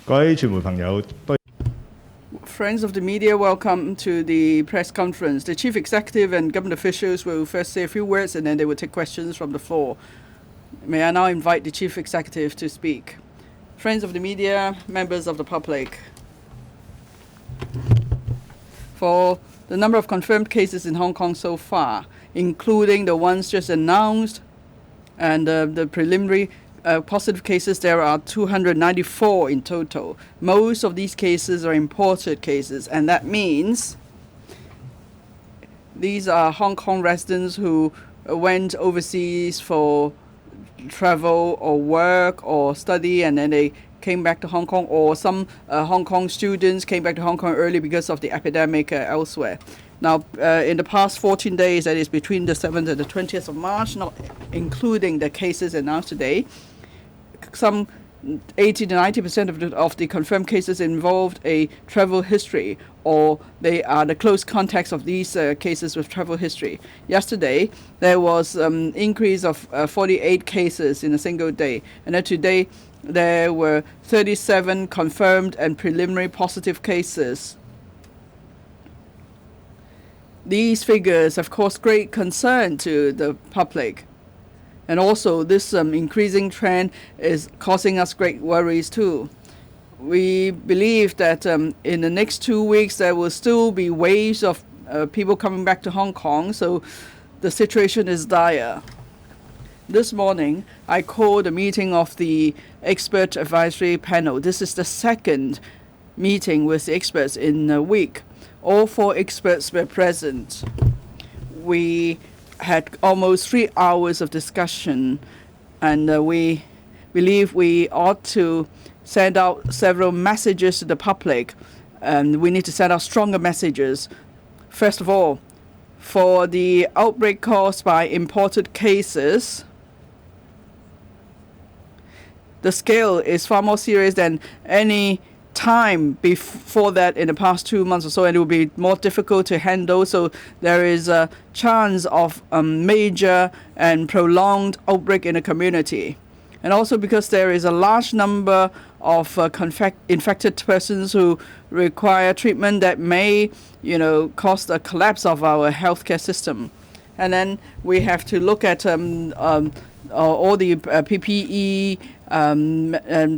各位傳媒朋友， Friends of the media, welcome to the press conference. The Chief Executive and government officials will first say a few words and then they will take questions from the floor. May I now invite the Chief Executive to speak. Friends of the media, members of the public. For the number of confirmed cases in Hong Kong so far, including the ones just announced and the preliminary positive cases, there are 294 in total. Most of these cases are imported cases, and that means these are Hong Kong residents who went overseas for travel or work or study, and then they came back to Hong Kong, or some Hong Kong students came back to Hong Kong early because of the epidemic elsewhere. Now, in the past 14 days, that is between the 7th and the 20th of March, not including the cases announced today, some 80 to 90% of the confirmed cases involved a travel history, or they are the close contacts of these cases with travel history. Yesterday, there was an increase of 48 cases in a single day, and then today there were 37 confirmed and preliminary positive cases. These figures have caused great concern to the public. And also, this increasing trend is causing us great worries too. We believe that in the next 2 weeks, there will still be waves of people coming back to Hong Kong, so the situation is dire. This morning, I called a meeting of the expert advisory panel. This is the second meeting with the experts in a week. All 4 experts were present. We had almost 3 hours of discussion, and we believe we ought to send out several messages to the public, and we need to send out stronger messages. First of all, for the outbreak caused by imported cases, the scale is far more serious than any time before that in the past 2 months or so, and it will be more difficult to handle. So there is a chance of a major and prolonged outbreak in the community. And also because there is a large number of infected persons who require treatment that may, cause the collapse of our healthcare system. And then we have to look at all the PPE,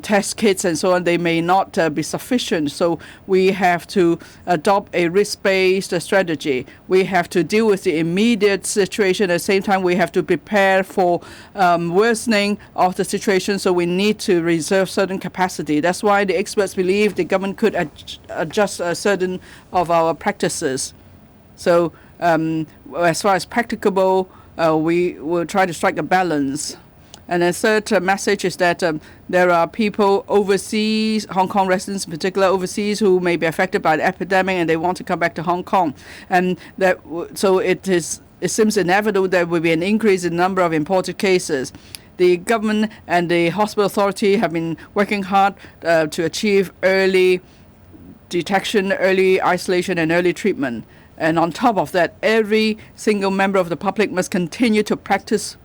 test kits and so on. They may not be sufficient, so we have to adopt a risk-based strategy. We have to deal with the immediate situation. At the same time, we have to prepare for worsening of the situation, so we need to reserve certain capacity. That's why the experts believe the government could adjust certain of our practices. So as far as practicable, we will try to strike a balance. And the third message is that there are people overseas, Hong Kong residents in particular overseas, who may be affected by the epidemic and they want to come back to Hong Kong. And so it seems inevitable there will be an increase in the number of imported cases. The government and the hospital authority have been working hard to achieve early detection, early isolation, and early treatment. And on top of that, every single member of the public must continue to practice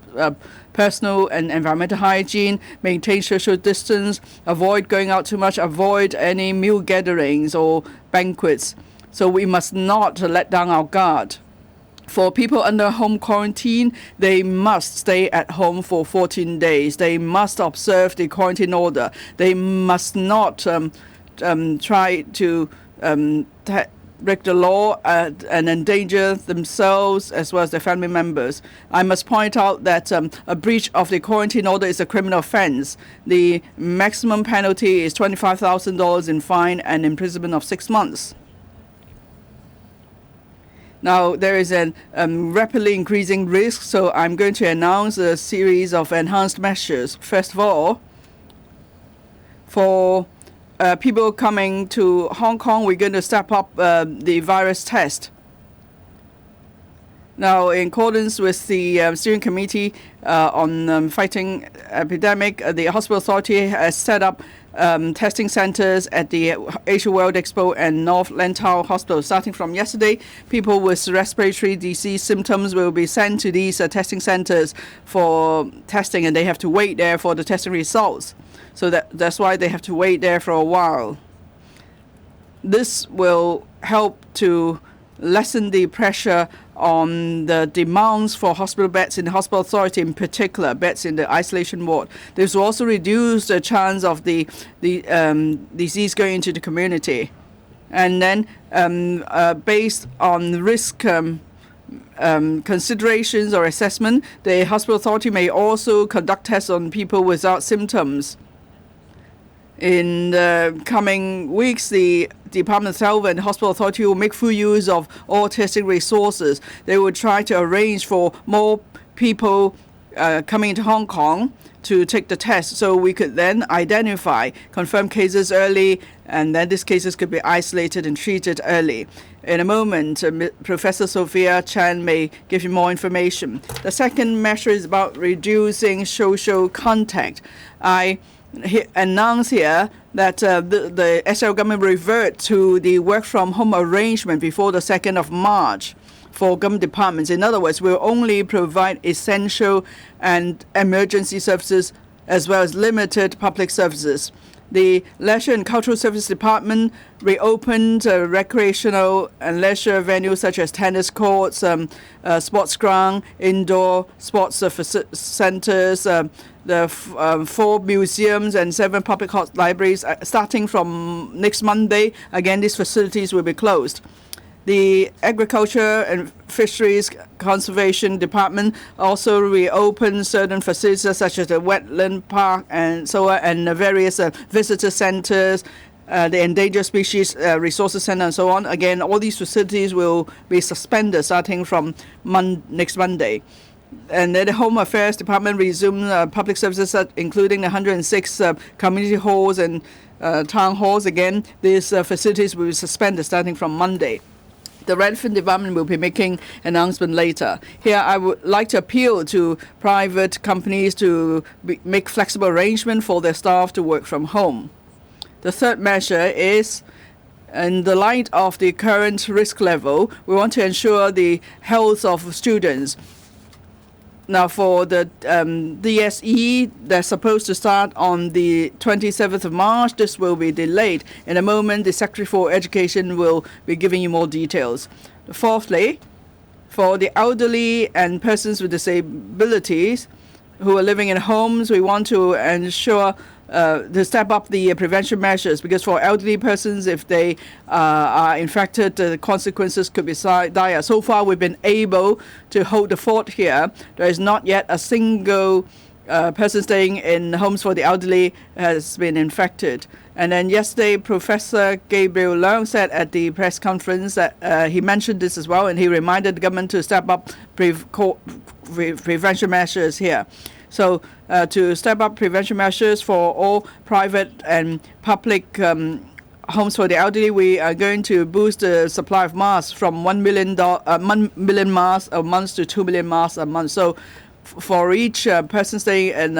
personal and environmental hygiene, maintain social distance, avoid going out too much, avoid any meal gatherings or banquets. So we must not let down our guard. For people under home quarantine, they must stay at home for 14 days. They must observe the quarantine order. They must not try to break the law and endanger themselves as well as their family members. I must point out that a breach of the quarantine order is a criminal offense. The maximum penalty is $25,000 in fine and imprisonment of 6 months. Now, there is a rapidly increasing risk, so I'm going to announce a series of enhanced measures. First of all, for people coming to Hong Kong, we're going to step up the virus test. Now, in accordance with the Steering Committee on Fighting Epidemic, the Hospital Authority has set up testing centers at the Asia World Expo and North Lantau Hospital. Starting from yesterday, people with respiratory disease symptoms will be sent to these testing centers for testing, and they have to wait there for the testing results. So that's why they have to wait there for a while. This will help to lessen the pressure on the demands for hospital beds in the Hospital Authority, in particular beds in the isolation ward. This will also reduce the chance of the disease going into the community. And then based on risk considerations or assessment, the Hospital Authority may also conduct tests on people without symptoms. In the coming weeks, the Department of Health and Hospital Authority will make full use of all testing resources. They will try to arrange for more people coming into Hong Kong to take the test, so we could then identify confirmed cases early, and then these cases could be isolated and treated early. In a moment, Professor Sophia Chan may give you more information. The second measure is about reducing social contact. I announce here that the SL government revert to the work-from-home arrangement before the 2nd of March for government departments. In other words, we'll only provide essential and emergency services as well as limited public services. The Leisure and Cultural Service Department reopened recreational and leisure venues such as tennis courts, sports ground, indoor sports centers, the 4 museums and 7 public libraries. Starting from next Monday, again, these facilities will be closed. The Agriculture and Fisheries Conservation Department also reopened certain facilities such as the wetland park and so on, and various visitor centers, the Endangered Species Resources Center and so on. Again, all these facilities will be suspended starting from next Monday. And then the Home Affairs Department resumed public services, including the 106 community halls and town halls. Again, these facilities will be suspended starting from Monday. The relevant department will be making an announcement later. Here, I would like to appeal to private companies to make flexible arrangement for their staff to work from home. The third measure is, in the light of the current risk level, we want to ensure the health of students. Now, for the DSE, they're supposed to start on the 27th of March. This will be delayed. In a moment, the Secretary for Education will be giving you more details. Fourthly, for the elderly and persons with disabilities who are living in homes, we want to ensure to step up the prevention measures, because for elderly persons, if they are infected, the consequences could be dire. So far, we've been able to hold the fort here. There is not yet a single person staying in homes for the elderly has been infected. And then yesterday, Professor Gabriel Leung said at the press conference that he mentioned this as well, and he reminded the government to step up prevention measures here. So to step up prevention measures for all private and public homes for the elderly, we are going to boost the supply of masks from 1 million masks a month to 2 million masks a month. So for each person staying in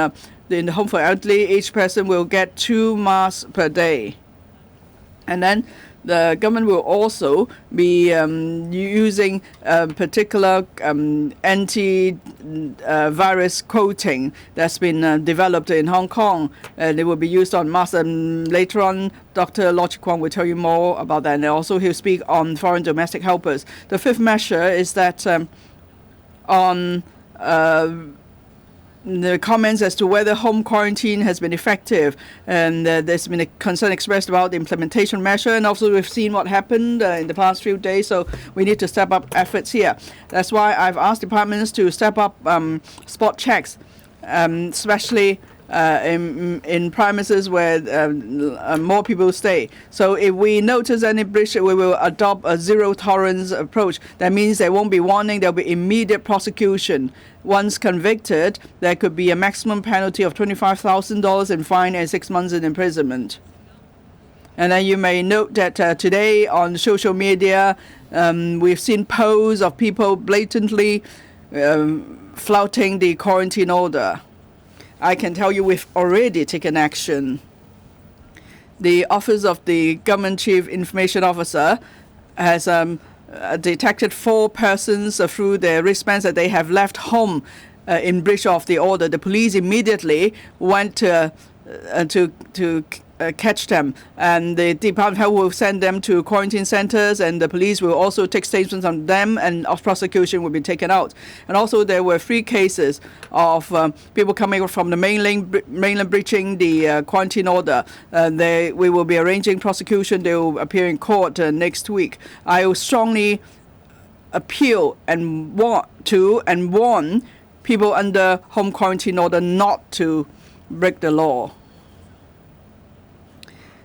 the home for elderly, each person will get 2 masks per day. And then the government will also be using particular anti-virus coating that's been developed in Hong Kong. It will be used on masks. And later on, Dr. Lo Chi Kwong will tell you more about that. And also he'll speak on foreign domestic helpers. The fifth measure is that on the comments as to whether home quarantine has been effective, and there's been a concern expressed about the implementation measure, and also we've seen what happened in the past few days, so we need to step up efforts here. That's why I've asked departments to step up spot checks, especially in premises where more people stay. So if we notice any breach, we will adopt a zero-tolerance approach. That means there won't be warning, there will be immediate prosecution. Once convicted, there could be a maximum penalty of $25,000 in fine and 6 months in imprisonment. And then you may note that today on social media, We've seen posts of people blatantly flouting the quarantine order. I can tell you we've already taken action. The Office of the Government Chief Information Officer has detected 4 persons through their wristbands that they have left home in breach of the order. The police immediately went to catch them, and the Department of Health will send them to quarantine centers, and the police will also take statements on them, and prosecution will be taken out. And also there were 3 cases of people coming from the mainland breaching the quarantine order. We will be arranging prosecution. They will appear in court next week. I will strongly appeal and warn people under home quarantine order not to break the law.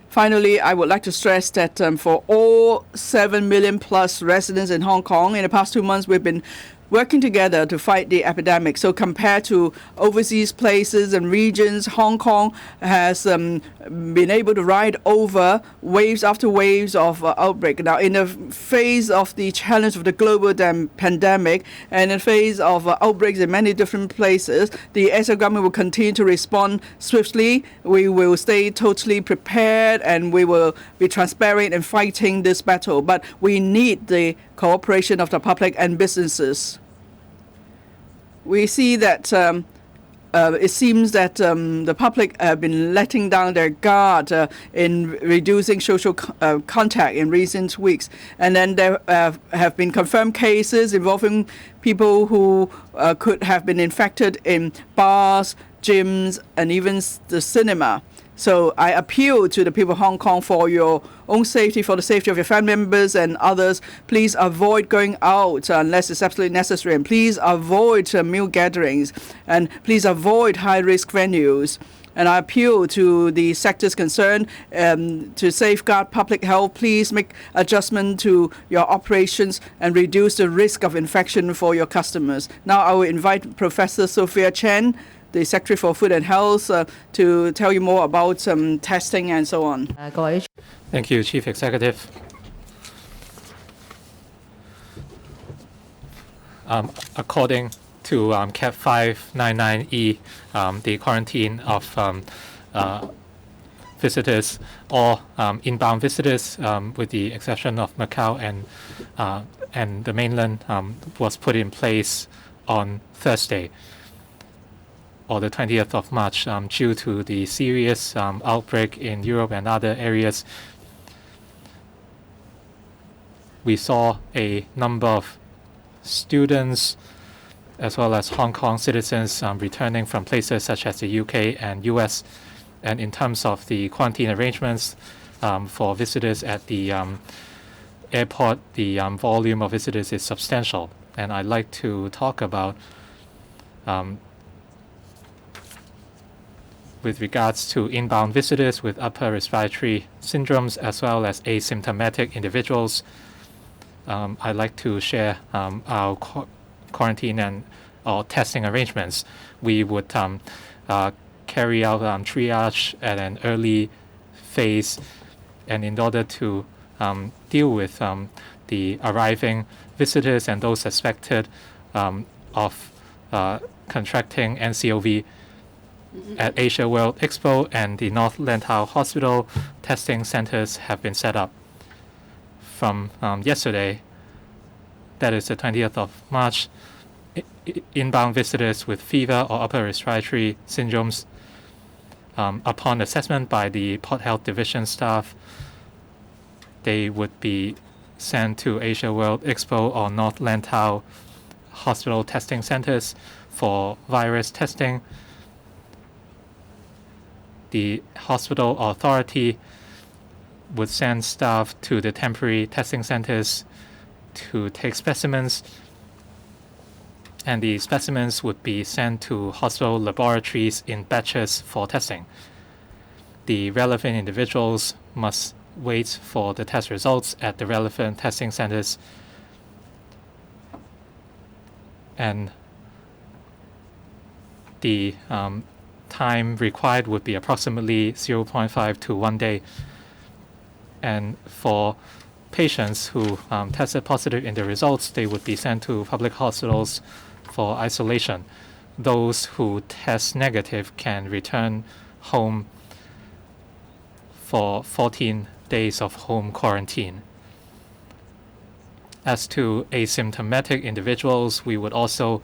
Finally, I would like to stress that for all 7 million plus residents in Hong Kong, in the past 2 months, we've been working together to fight the epidemic. So compared to overseas places and regions, Hong Kong has been able to ride over waves after waves of outbreak. Now, in the face of the challenge of the global pandemic and in the face of outbreaks in many different places, the SL government will continue to respond swiftly. We will stay totally prepared, and we will be transparent in fighting this battle. But we need the cooperation of the public and businesses. We see that it seems that the public have been letting down their guard in reducing social contact in recent weeks. And then there have been confirmed cases involving people who could have been infected in bars, gyms, and even the cinema. So I appeal to the people of Hong Kong for your own safety, for the safety of your family members and others. Please avoid going out unless it's absolutely necessary. And please avoid meal gatherings. And please avoid high-risk venues. And I appeal to the sectors concerned to safeguard public health. Please make adjustment to your operations and reduce the risk of infection for your customers. Now I will invite Professor Sophia Chen, the Secretary for Food and Health, to tell you more about testing and so on. Thank you, Chief Executive. According to CAP 599E, the quarantine of visitors or inbound visitors, with the exception of Macau and the mainland, was put in place on Thursday, or the 20th of March, due to the serious outbreak in Europe and other areas. We saw a number of students as well as Hong Kong citizens returning from places such as the UK and US. And in terms of the quarantine arrangements for visitors at the airport, the volume of visitors is substantial. And I'd like to talk about with regards to inbound visitors with upper respiratory syndromes as well as asymptomatic individuals. I'd like to share our quarantine and or testing arrangements. We would carry out triage at an early phase, and in order to deal with the arriving visitors and those suspected of contracting NCOV, at Asia World Expo and the North Lantau Hospital, testing centers have been set up. From yesterday, that is the 20th of March, inbound visitors with fever or upper respiratory syndromes, upon assessment by the Port Health Division staff, they would be sent to Asia World Expo or North Lantau Hospital testing centers for virus testing. The hospital authority would send staff to the temporary testing centers to take specimens, and the specimens would be sent to hospital laboratories in batches for testing. The relevant individuals must wait for the test results at the relevant testing centers, and the time required would be approximately 0.5 to 1 day. And for patients who tested positive in the results, they would be sent to public hospitals for isolation. Those who test negative can return home for 14 days of home quarantine. As to asymptomatic individuals, we would also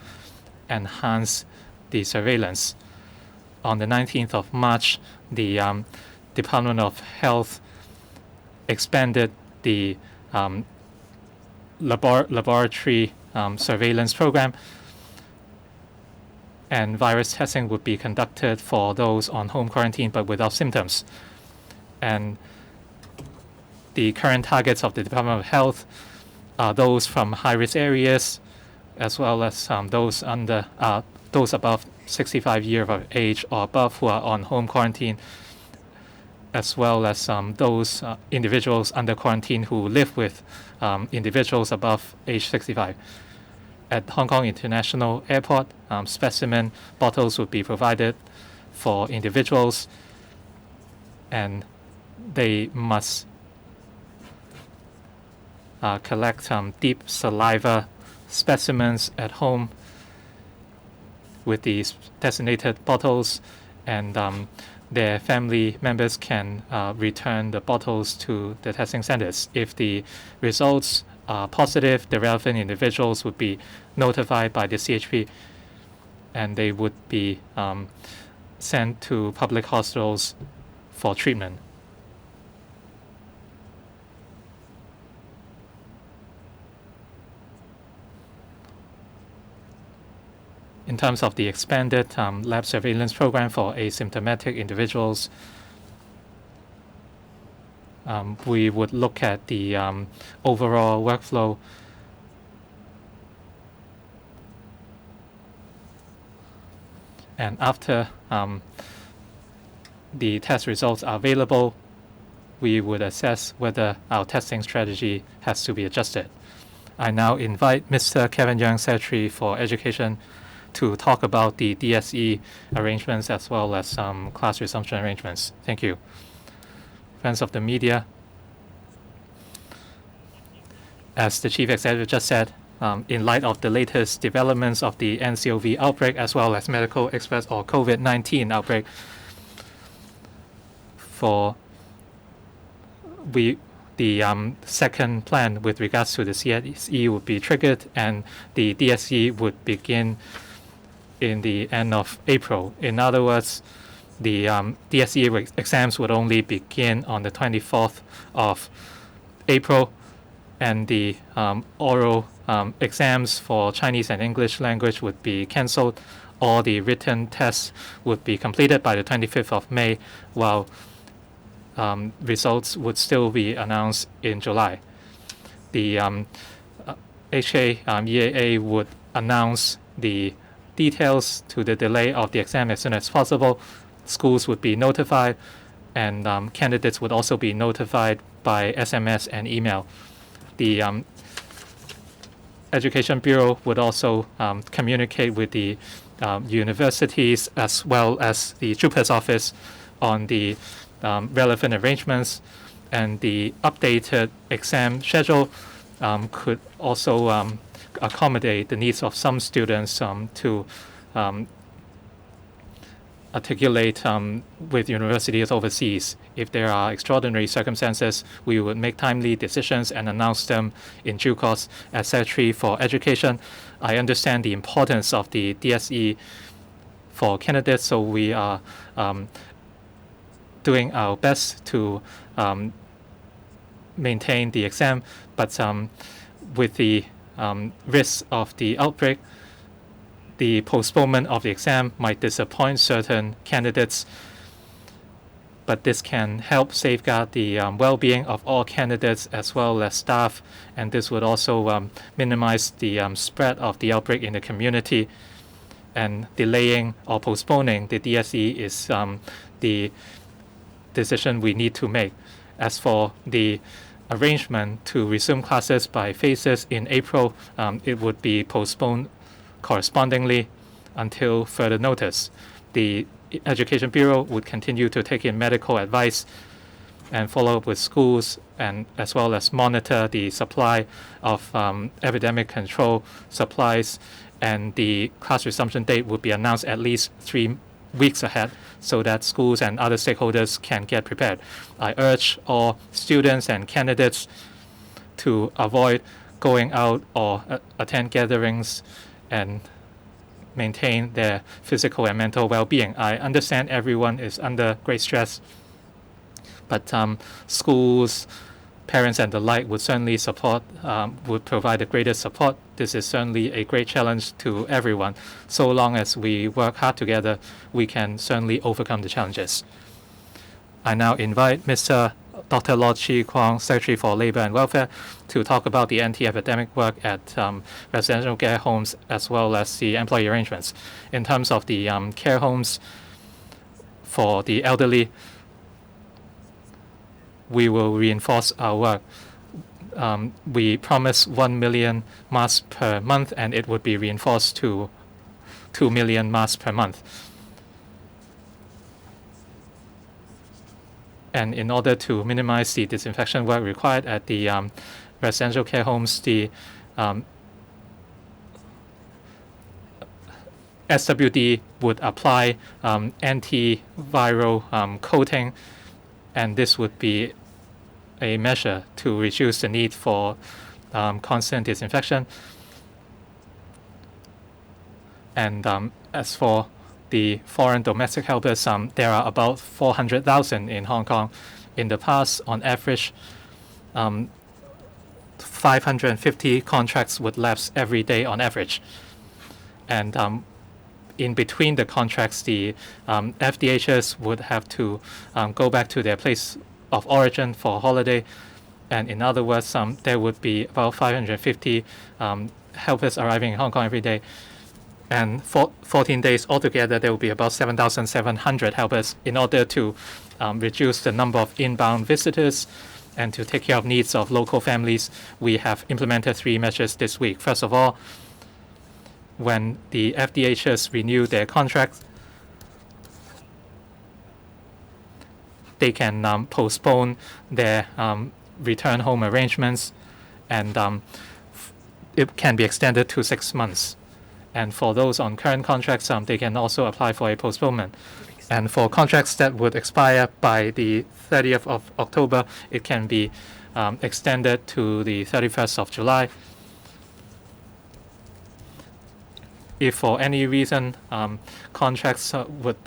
enhance the surveillance. On the 19th of March, the Department of Health expanded the laboratory surveillance program, and virus testing would be conducted for those on home quarantine but without symptoms. And the current targets of the Department of Health are those from high-risk areas, as well as those above 65 years of age or above who are on home quarantine, as well as those individuals under quarantine who live with individuals above age 65. At Hong Kong International Airport, specimen bottles would be provided for individuals, and they must collect deep saliva specimens at home with these designated bottles, and their family members can return the bottles to the testing centers. If the results are positive, the relevant individuals would be notified by the CHP, and they would be sent to public hospitals for treatment. In terms of the expanded lab surveillance program for asymptomatic individuals, we would look at the overall workflow. And after the test results are available, we would assess whether our testing strategy has to be adjusted. I now invite Mr. Kevin Yeung, Secretary for Education, to talk about the DSE arrangements as well as class resumption arrangements. Thank you. Friends of the media, as the Chief Executive just said, in light of the latest developments of the NCOV outbreak as well as medical express or COVID-19 outbreak, the second plan with regards to the CSE would be triggered, and the DSE would begin in the end of April. In other words, the DSE exams would only begin on the 24th of April, and the oral exams for Chinese and English language would be cancelled. All the written tests would be completed by the 25th of May, while results would still be announced in July. The EAA would announce the details to the delay of the exam as soon as possible. Schools would be notified, and candidates would also be notified by SMS and email. The Education Bureau would also communicate with the universities as well as the JUPAS office on the relevant arrangements, and the updated exam schedule could also accommodate the needs of some students to articulate with universities overseas. If there are extraordinary circumstances, we would make timely decisions and announce them in due course. As Secretary for Education, I understand the importance of the DSE for candidates, so we are doing our best to maintain the exam, but with the risk of the outbreak, the postponement of the exam might disappoint certain candidates, but this can help safeguard the well-being of all candidates as well as staff, and this would also minimize the spread of the outbreak in the community. And delaying or postponing the DSE is the decision we need to make. As for the arrangement to resume classes by phases in April, it would be postponed correspondingly until further notice. The Education Bureau would continue to take in medical advice and follow up with schools, and as well as monitor the supply of epidemic control supplies. And the class resumption date would be announced at least 3 weeks ahead so that schools and other stakeholders can get prepared. I urge all students and candidates to avoid going out or attend gatherings and maintain their physical and mental well-being. I understand everyone is under great stress, but schools, parents, and the like would certainly would provide the greatest support. This is certainly a great challenge to everyone. So long as we work hard together, we can certainly overcome the challenges. I now invite Dr. Lord Chi Kwong, Secretary for Labor and Welfare, to talk about the anti-epidemic work at residential care homes as well as the employee arrangements. In terms of the care homes for the elderly, we will reinforce our work. We promise 1 million masks per month, and it would be reinforced to 2 million masks per month. And in order to minimize the disinfection work required at the residential care homes, the SWD would apply antiviral coating, and this would be a measure to reduce the need for constant disinfection. And as for the foreign domestic helpers, there are about 400,000 in Hong Kong. In the past, on average, 550 contracts would lapse every day on average. And in between the contracts, the FDHs would have to go back to their place of origin for holiday. And in other words, there would be about 550 helpers arriving in Hong Kong every day. And for 14 days altogether, there will be about 7,700 helpers. In order to reduce the number of inbound visitors and to take care of needs of local families, we have implemented 3 measures this week. First of all, when the FDHs renew their contracts, they can postpone their return home arrangements, and it can be extended to 6 months. And for those on current contracts, they can also apply for a postponement. And for contracts that would expire by the 30th of October, it can be extended to the 31st of July. If for any reason contracts would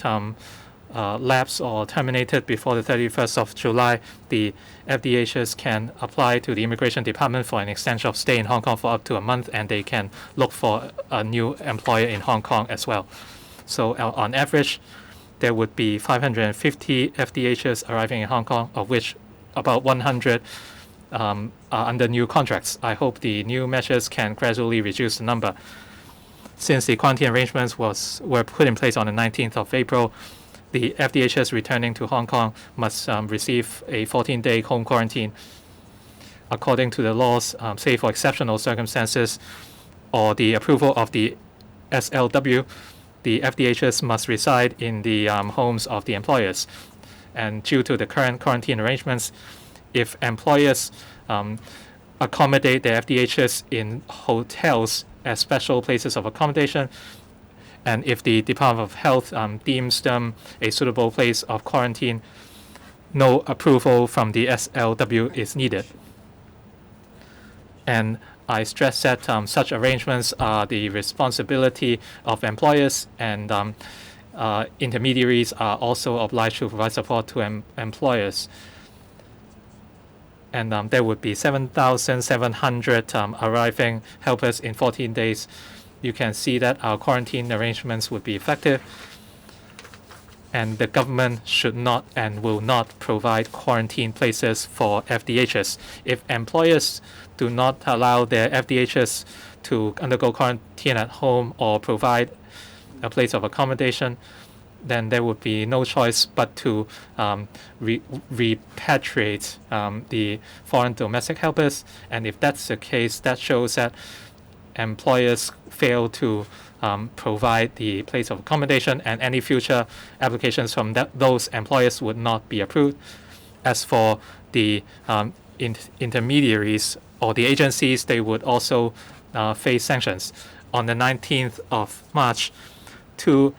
lapse or terminated before the 31st of July, the FDHs can apply to the Immigration Department for an extension of stay in Hong Kong for up to a month, and they can look for a new employer in Hong Kong as well. So on average, there would be 550 FDHs arriving in Hong Kong, of which about 100 are under new contracts. I hope the new measures can gradually reduce the number. Since the quarantine arrangements were put in place on the 19th of April, the FDHs returning to Hong Kong must receive a 14-day home quarantine. According to the laws, save for exceptional circumstances or the approval of the SLW, the FDHs must reside in the homes of the employers. And due to the current quarantine arrangements, if employers accommodate the FDHs in hotels as special places of accommodation, and if the Department of Health deems them a suitable place of quarantine, no approval from the SLW is needed. And I stress that such arrangements are the responsibility of employers, and intermediaries are also obliged to provide support to employers. And there would be 7,700 arriving helpers in 14 days. You can see that our quarantine arrangements would be effective, and the government should not and will not provide quarantine places for FDHs. If employers do not allow their FDHs to undergo quarantine at home or provide a place of accommodation, then there would be no choice but to repatriate the foreign domestic helpers. And if that's the case, that shows that employers fail to provide the place of accommodation, and any future applications from those employers would not be approved. As for the intermediaries or the agencies, they would also face sanctions. On the 19th of March, 2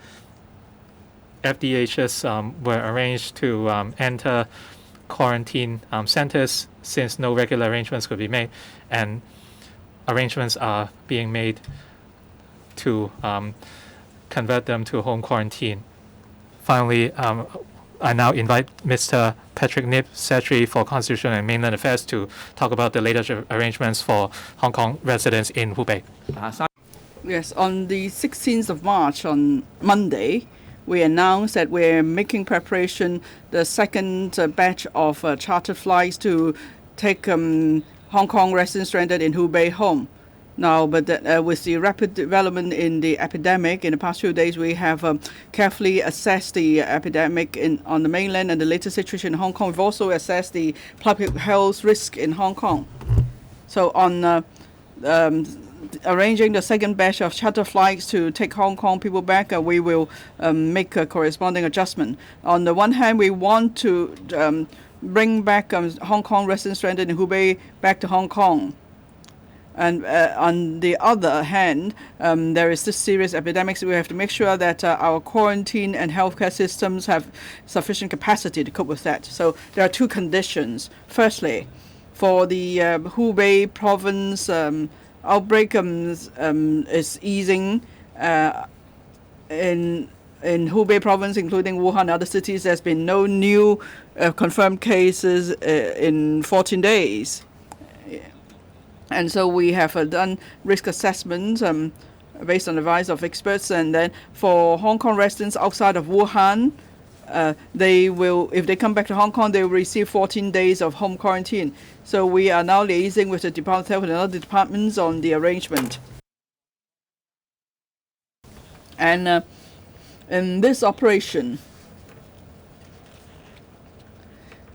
FDHs were arranged to enter quarantine centers since no regular arrangements could be made, and arrangements are being made to convert them to home quarantine. Finally, I now invite Mr. Patrick Nip, Secretary for Constitution and Mainland Affairs, to talk about the latest arrangements for Hong Kong residents in Hubei. Yes, on the 16th of March, on Monday, we announced that we're making preparation, the second batch of charter flights to take Hong Kong residents stranded in Hubei home. Now, but with the rapid development in the epidemic in the past few days, we have carefully assessed the epidemic on the mainland and the latest situation in Hong Kong. We've also assessed the public health risk in Hong Kong. So on arranging the second batch of charter flights to take Hong Kong people back, we will make a corresponding adjustment. On the one hand, we want to bring back Hong Kong residents stranded in Hubei back to Hong Kong. And on the other hand, there is this serious epidemic, so we have to make sure that our quarantine and healthcare systems have sufficient capacity to cope with that. So there are two conditions. Firstly, for the Hubei province outbreak is easing in Hubei province, including Wuhan and other cities. There's been no new confirmed cases in 14 days. And so we have done risk assessments based on the advice of experts. And then for Hong Kong residents outside of Wuhan, they will, if they come back to Hong Kong, they will receive 14 days of home quarantine. So we are now liaising with the Department of Health and other departments on the arrangement. And in this operation,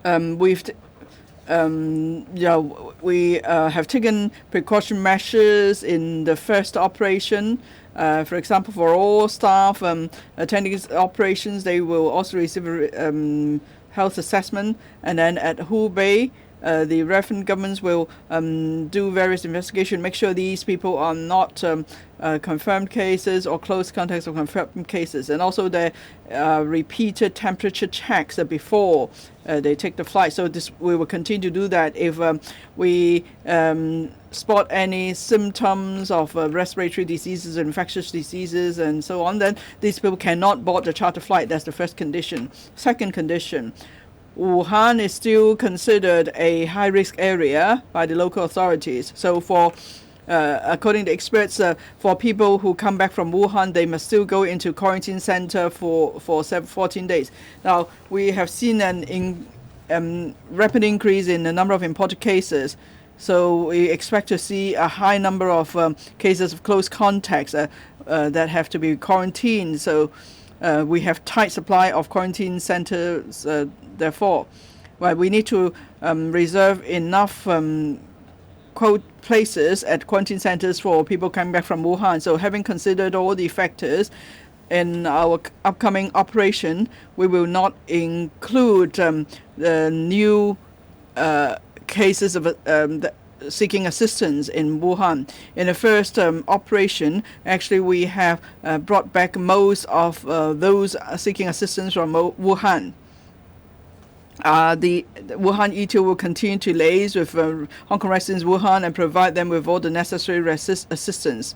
we have taken precaution measures in the first operation. For example, for all staff attending these operations, they will also receive a health assessment. And then at Hubei, the relevant governments will do various investigations, make sure these people are not confirmed cases or close contacts of confirmed cases. And also there are repeated temperature checks before they take the flight. So we will continue to do that. If we spot any symptoms of respiratory diseases, infectious diseases, and so on, then these people cannot board the charter flight. That's the first condition. Second condition, Wuhan is still considered a high-risk area by the local authorities. So for according to experts, for people who come back from Wuhan, they must still go into quarantine center for 14 days. Now, we have seen an rapid increase in the number of imported cases. So we expect to see a high number of cases of close contacts that have to be quarantined. So we have tight supply of quarantine centers. Therefore, we need to reserve enough places at quarantine centers for people coming back from Wuhan. So having considered all the factors in our upcoming operation, we will not include the new cases of seeking assistance in Wuhan. In the first operation, actually we have brought back most of those seeking assistance from Wuhan. The Wuhan E2 will continue to liaise with Hong Kong residents in Wuhan and provide them with all the necessary assistance.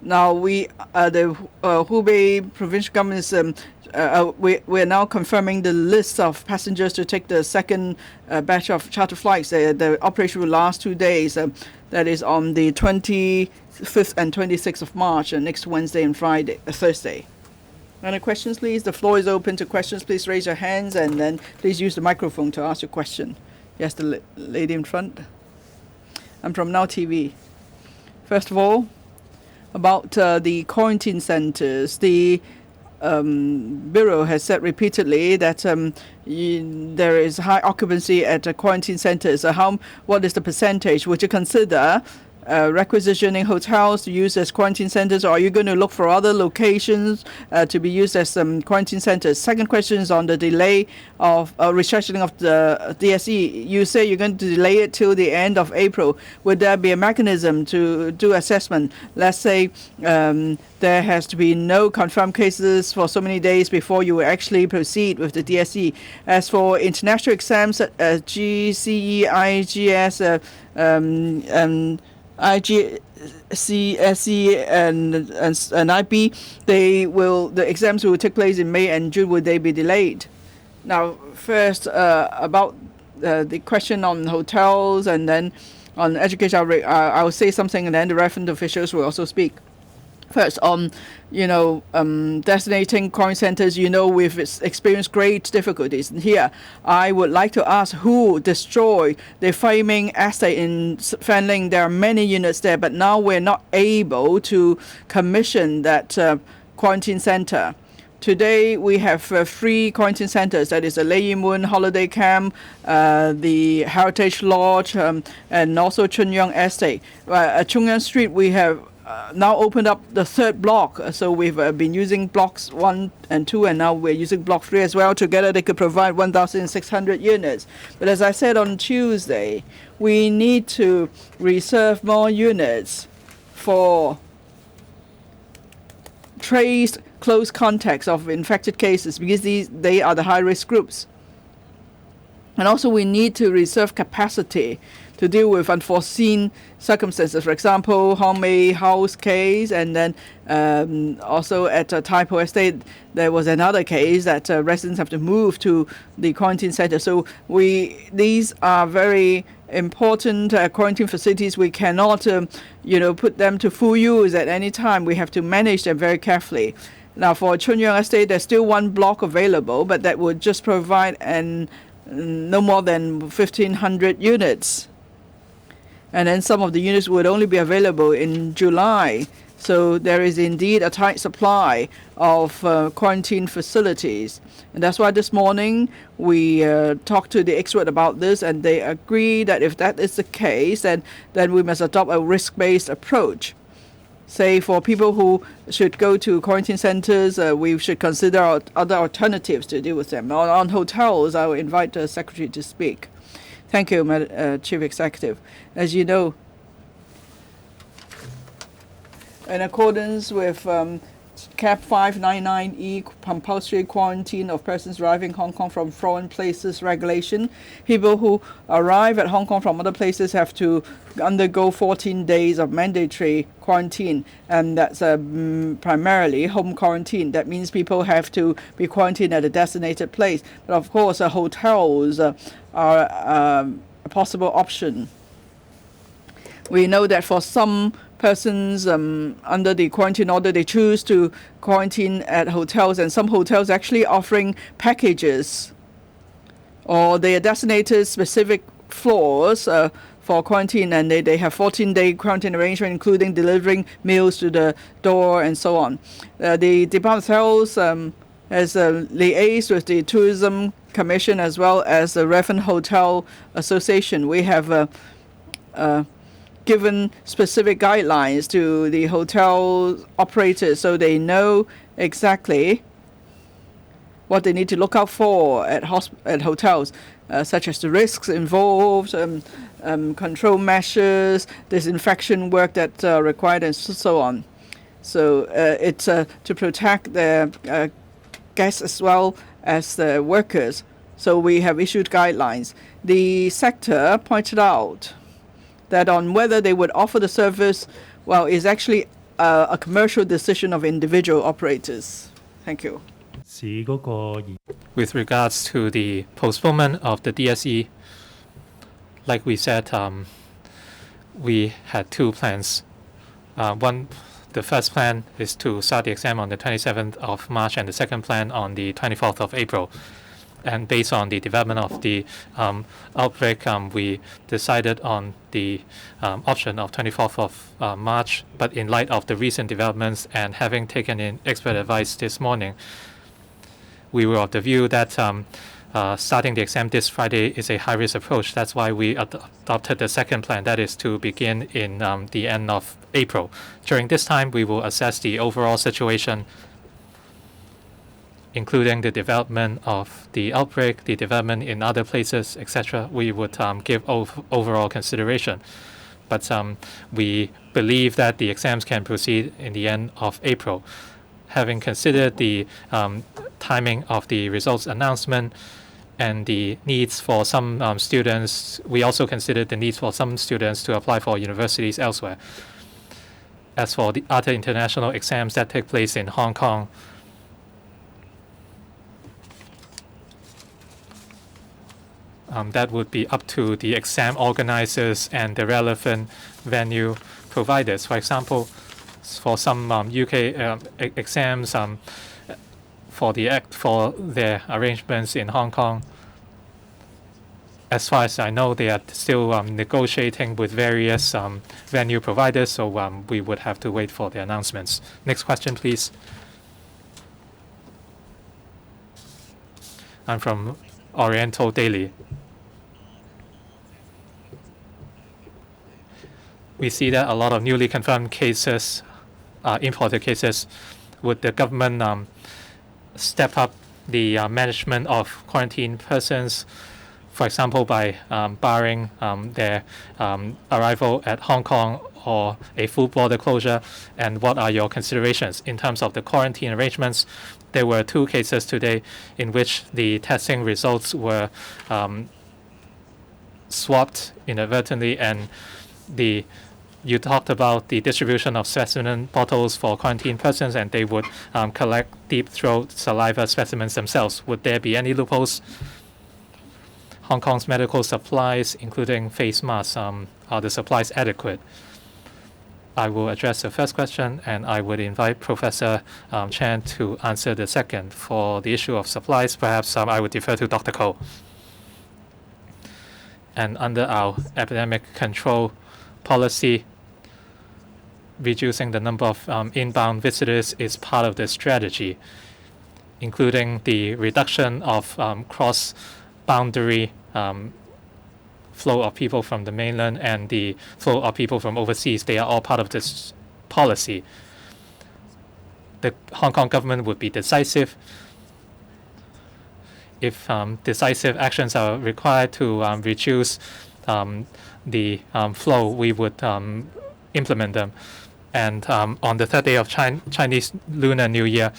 Now, the Hubei provincial government is we are now confirming the list of passengers to take the second batch of charter flights. The operation will last 2 days. That is on the 25th and 26th of March, next Wednesday and Thursday. Any questions, please? The floor is open to questions. Please raise your hands and then please use the microphone to ask your question. Yes, the lady in front. I'm from Now TV. First of all, about the quarantine centers, the Bureau has said repeatedly that there is high occupancy at quarantine centers. What is the percentage? Would you consider requisitioning hotels to use as quarantine centers, or are you going to look for other locations to be used as quarantine centers? Second question is on the delay of restructuring of the DSE. You say you're going to delay it till the end of April. Would there be a mechanism to do assessment? Let's say there has to be no confirmed cases for so many days before you will actually proceed with the DSE. As for international exams, GCE, IGS, IGCSE and IB, the exams will take place in May and June. Would they be delayed? Now, first about the question on hotels and then on education, I'll say something and then the relevant officials will also speak. First, on designating quarantine centers, we've experienced great difficulties. Here, I would like to ask who destroyed the flaming estate in Fanling. There are many units there, but now we're not able to commission that quarantine center. Today, we have 3 quarantine centers. That is the Lei Yim Mun Holiday Camp, the Heritage Lodge, and also Chunyang Estate. At Chunyang Street, we have now opened up the 3rd block. So we've been using blocks 1 and 2, and now we're using block 3 as well. Together, they could provide 1,600 units. But as I said on Tuesday, we need to reserve more units for traced close contacts of infected cases, because they are the high-risk groups. And also we need to reserve capacity to deal with unforeseen circumstances. For example, Hong Mei House case, and then also at Tai Po Estate, there was another case that residents have to move to the quarantine center. So these are very important quarantine facilities. We cannot, put them to full use at any time. We have to manage them very carefully. Now, for Chunyang Estate, there's still 1 block available, but that would just provide no more than 1,500 units. And then some of the units would only be available in July. So there is indeed a tight supply of quarantine facilities. And that's why this morning we talked to the expert about this, and they agree that if that is the case, then we must adopt a risk-based approach. Say for people who should go to quarantine centers, we should consider other alternatives to deal with them. On hotels, I will invite the Secretary to speak. Thank you, Chief Executive. As you know, in accordance with CAP 599E, compulsory quarantine of persons arriving Hong Kong from foreign places regulation, people who arrive at Hong Kong from other places have to undergo 14 days of mandatory quarantine, and that's primarily home quarantine. That means people have to be quarantined at a designated place. But of course, hotels are a possible option. We know that for some persons under the quarantine order, they choose to quarantine at hotels, and some hotels actually offering packages, or they are designated specific floors for quarantine, and they have 14-day quarantine arrangement, including delivering meals to the door and so on. The Department of Health has liaised with the Tourism Commission as well as the Revan Hotel Association. We have given specific guidelines to the hotel operators so they know exactly what they need to look out for at hotels, such as the risks involved, control measures, disinfection work that required, and so on. So it's to protect the guests as well as the workers. So we have issued guidelines. The sector pointed out that on whether they would offer the service, is actually a commercial decision of individual operators. Thank you. With regards to the postponement of the DSE, like we said, we had 2 plans. The first plan is to start the exam on the 27th of March, and the second plan on the 24th of April. And based on the development of the outbreak, we decided on the option of 24th of March. But in light of the recent developments and having taken in expert advice this morning, we were of the view that starting the exam this Friday is a high-risk approach. That's why we adopted the second plan, that is to begin in the end of April. During this time, we will assess the overall situation, including the development of the outbreak, the development in other places, etc. We would give overall consideration. But we believe that the exams can proceed in the end of April. Having considered the timing of the results announcement and the needs for some students, we also considered the needs for some students to apply for universities elsewhere. As for the other international exams that take place in Hong Kong, that would be up to the exam organizers and the relevant venue providers. For example, for some UK exams, for their arrangements in Hong Kong, as far as I know, they are still negotiating with various venue providers, so we would have to wait for the announcements. Next question, please. I'm from Oriental Daily. We see that a lot of newly confirmed cases, imported cases. Would the government step up the management of quarantined persons, for example, by barring their arrival at Hong Kong or a full border closure? And what are your considerations in terms of the quarantine arrangements? There were 2 cases today in which the testing results were swapped inadvertently, and you talked about the distribution of specimen bottles for quarantined persons, and they would collect deep throat saliva specimens themselves. Would there be any loopholes? Hong Kong's medical supplies, including face masks, are the supplies adequate? I will address the first question, and I would invite Professor Chan to answer the second. For the issue of supplies, perhaps I would defer to Dr. Ko. And under our epidemic control policy, reducing the number of inbound visitors is part of the strategy, including the reduction of cross-boundary flow of people from the mainland and the flow of people from overseas. They are all part of this policy. The Hong Kong government would be decisive. If decisive actions are required to reduce the flow, we would implement them. And on the 3rd day of Chinese Lunar New Year,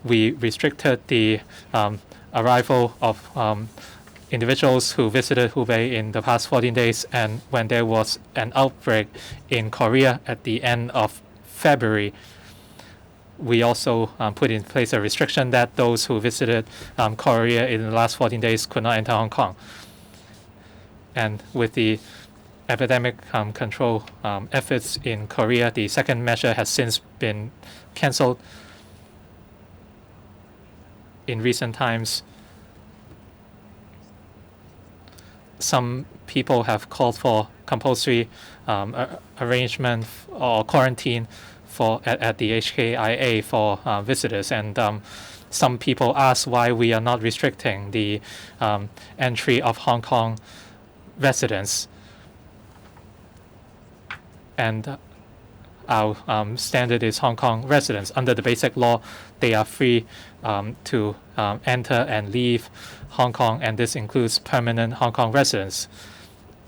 we restricted the arrival of individuals who visited Hubei in the past 14 days. And when there was an outbreak in Korea at the end of February, we also put in place a restriction that those who visited Korea in the last 14 days could not enter Hong Kong. And with the epidemic control efforts in Korea, the second measure has since been cancelled. In recent times, some people have called for compulsory arrangement or quarantine at the HKIA for visitors, and some people ask why we are not restricting the entry of Hong Kong residents. And our standard is Hong Kong residents. Under the basic law, they are free to enter and leave Hong Kong, and this includes permanent Hong Kong residents.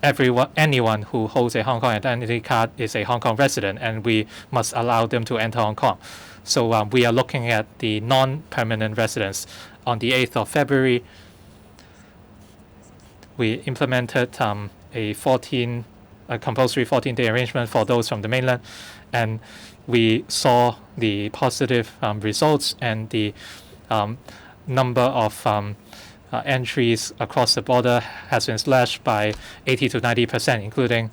Anyone who holds a Hong Kong identity card is a Hong Kong resident, and we must allow them to enter Hong Kong. So we are looking at the non-permanent residents. On the 8th of February, we implemented a compulsory 14-day arrangement for those from the mainland, and we saw the positive results, and the number of entries across the border has been slashed by 80 to 90%, including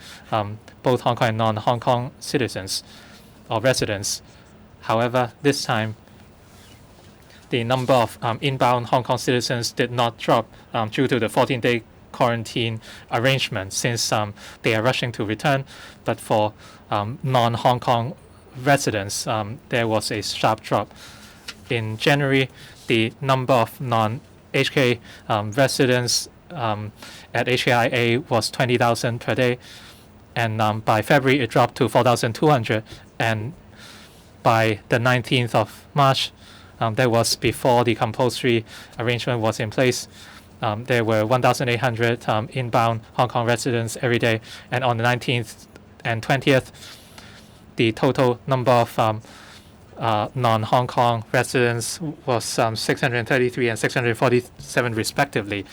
both Hong Kong and non-Hong Kong citizens or residents. However, this time, the number of inbound Hong Kong citizens did not drop due to the 14-day quarantine arrangement, since they are rushing to return. But for non-Hong Kong residents, there was a sharp drop. in January, the number of non-HK residents at HKIA was 20,000 per day, and by February it dropped to 4,200, and by the 19th of March, that was before the compulsory arrangement was in place. There were 1,800 inbound Hong Kong residents every day, and on the 19th and 20th, the total number of non-Hong Kong residents was 633 and 647 respectively,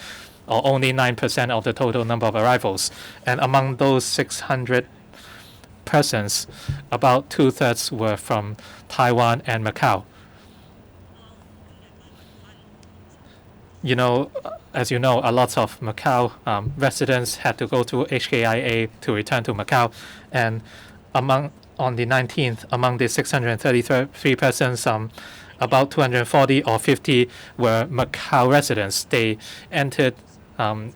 or only 9% of the total number of arrivals. And among those 600 persons, about 2/3 were from Taiwan and Macau. As you know, a lot of Macau residents had to go to HKIA to return to Macau, and on the 19th, among the 633 persons, about 240 or 50 were Macau residents. They entered Hong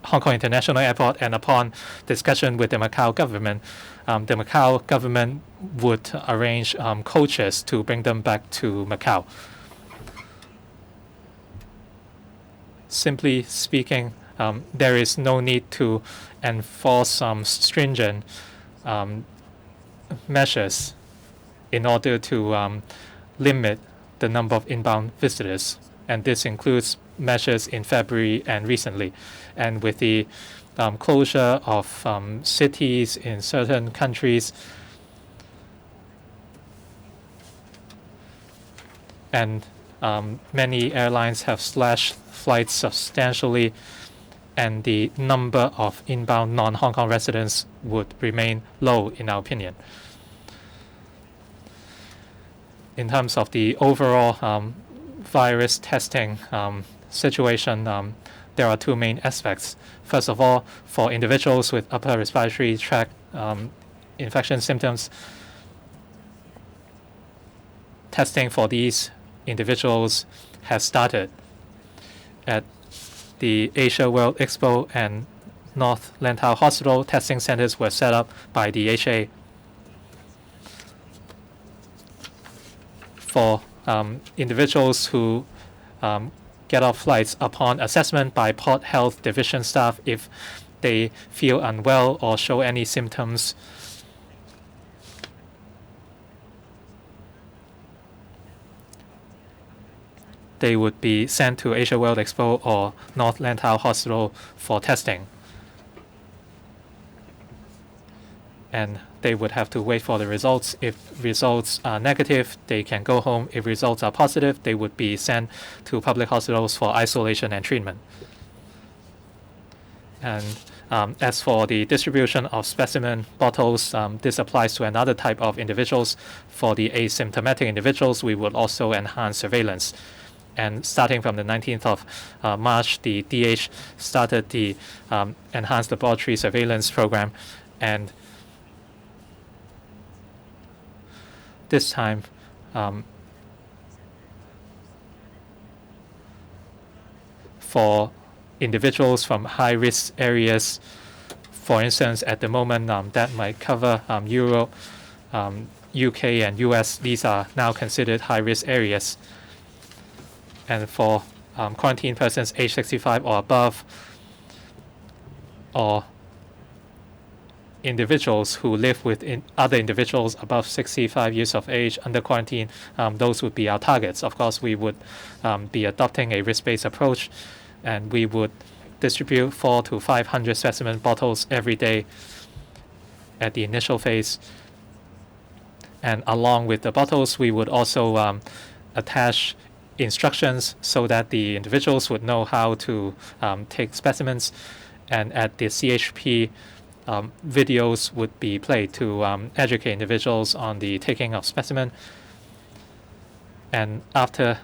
Kong International Airport, and upon discussion with the Macau government, the Macau government would arrange coaches to bring them back to Macau. Simply speaking, there is no need to enforce some stringent measures in order to limit the number of inbound visitors, and this includes measures in February and recently. And with the closure of cities in certain countries, and many airlines have slashed flights substantially, and the number of inbound non-Hong Kong residents would remain low, in our opinion. In terms of the overall virus testing situation, there are two main aspects. First of all, for individuals with upper respiratory tract infection symptoms, testing for these individuals has started. At the Asia World Expo and North Lantau Hospital, testing centers were set up by the HA. For individuals who get off flights, upon assessment by Port Health Division staff, if they feel unwell or show any symptoms, they would be sent to Asia World Expo or North Lantau Hospital for testing. And they would have to wait for the results. If results are negative, they can go home. If results are positive, they would be sent to public hospitals for isolation and treatment. And as for the distribution of specimen bottles, this applies to another type of individuals. For the asymptomatic individuals, we would also enhance surveillance. And starting from the 19th of March, the DH started the enhanced laboratory surveillance program. And this time, for individuals from high-risk areas, for instance, at the moment, that might cover Europe, UK, and US. These are now considered high-risk areas. And for quarantine persons age 65 or above, or individuals who live with other individuals above 65 years of age under quarantine, those would be our targets. Of course, we would be adopting a risk-based approach, and we would distribute 400 to 500 specimen bottles every day at the initial phase. And along with the bottles, we would also attach instructions so that the individuals would know how to take specimens, and at the CHP, videos would be played to educate individuals on the taking of specimen. And after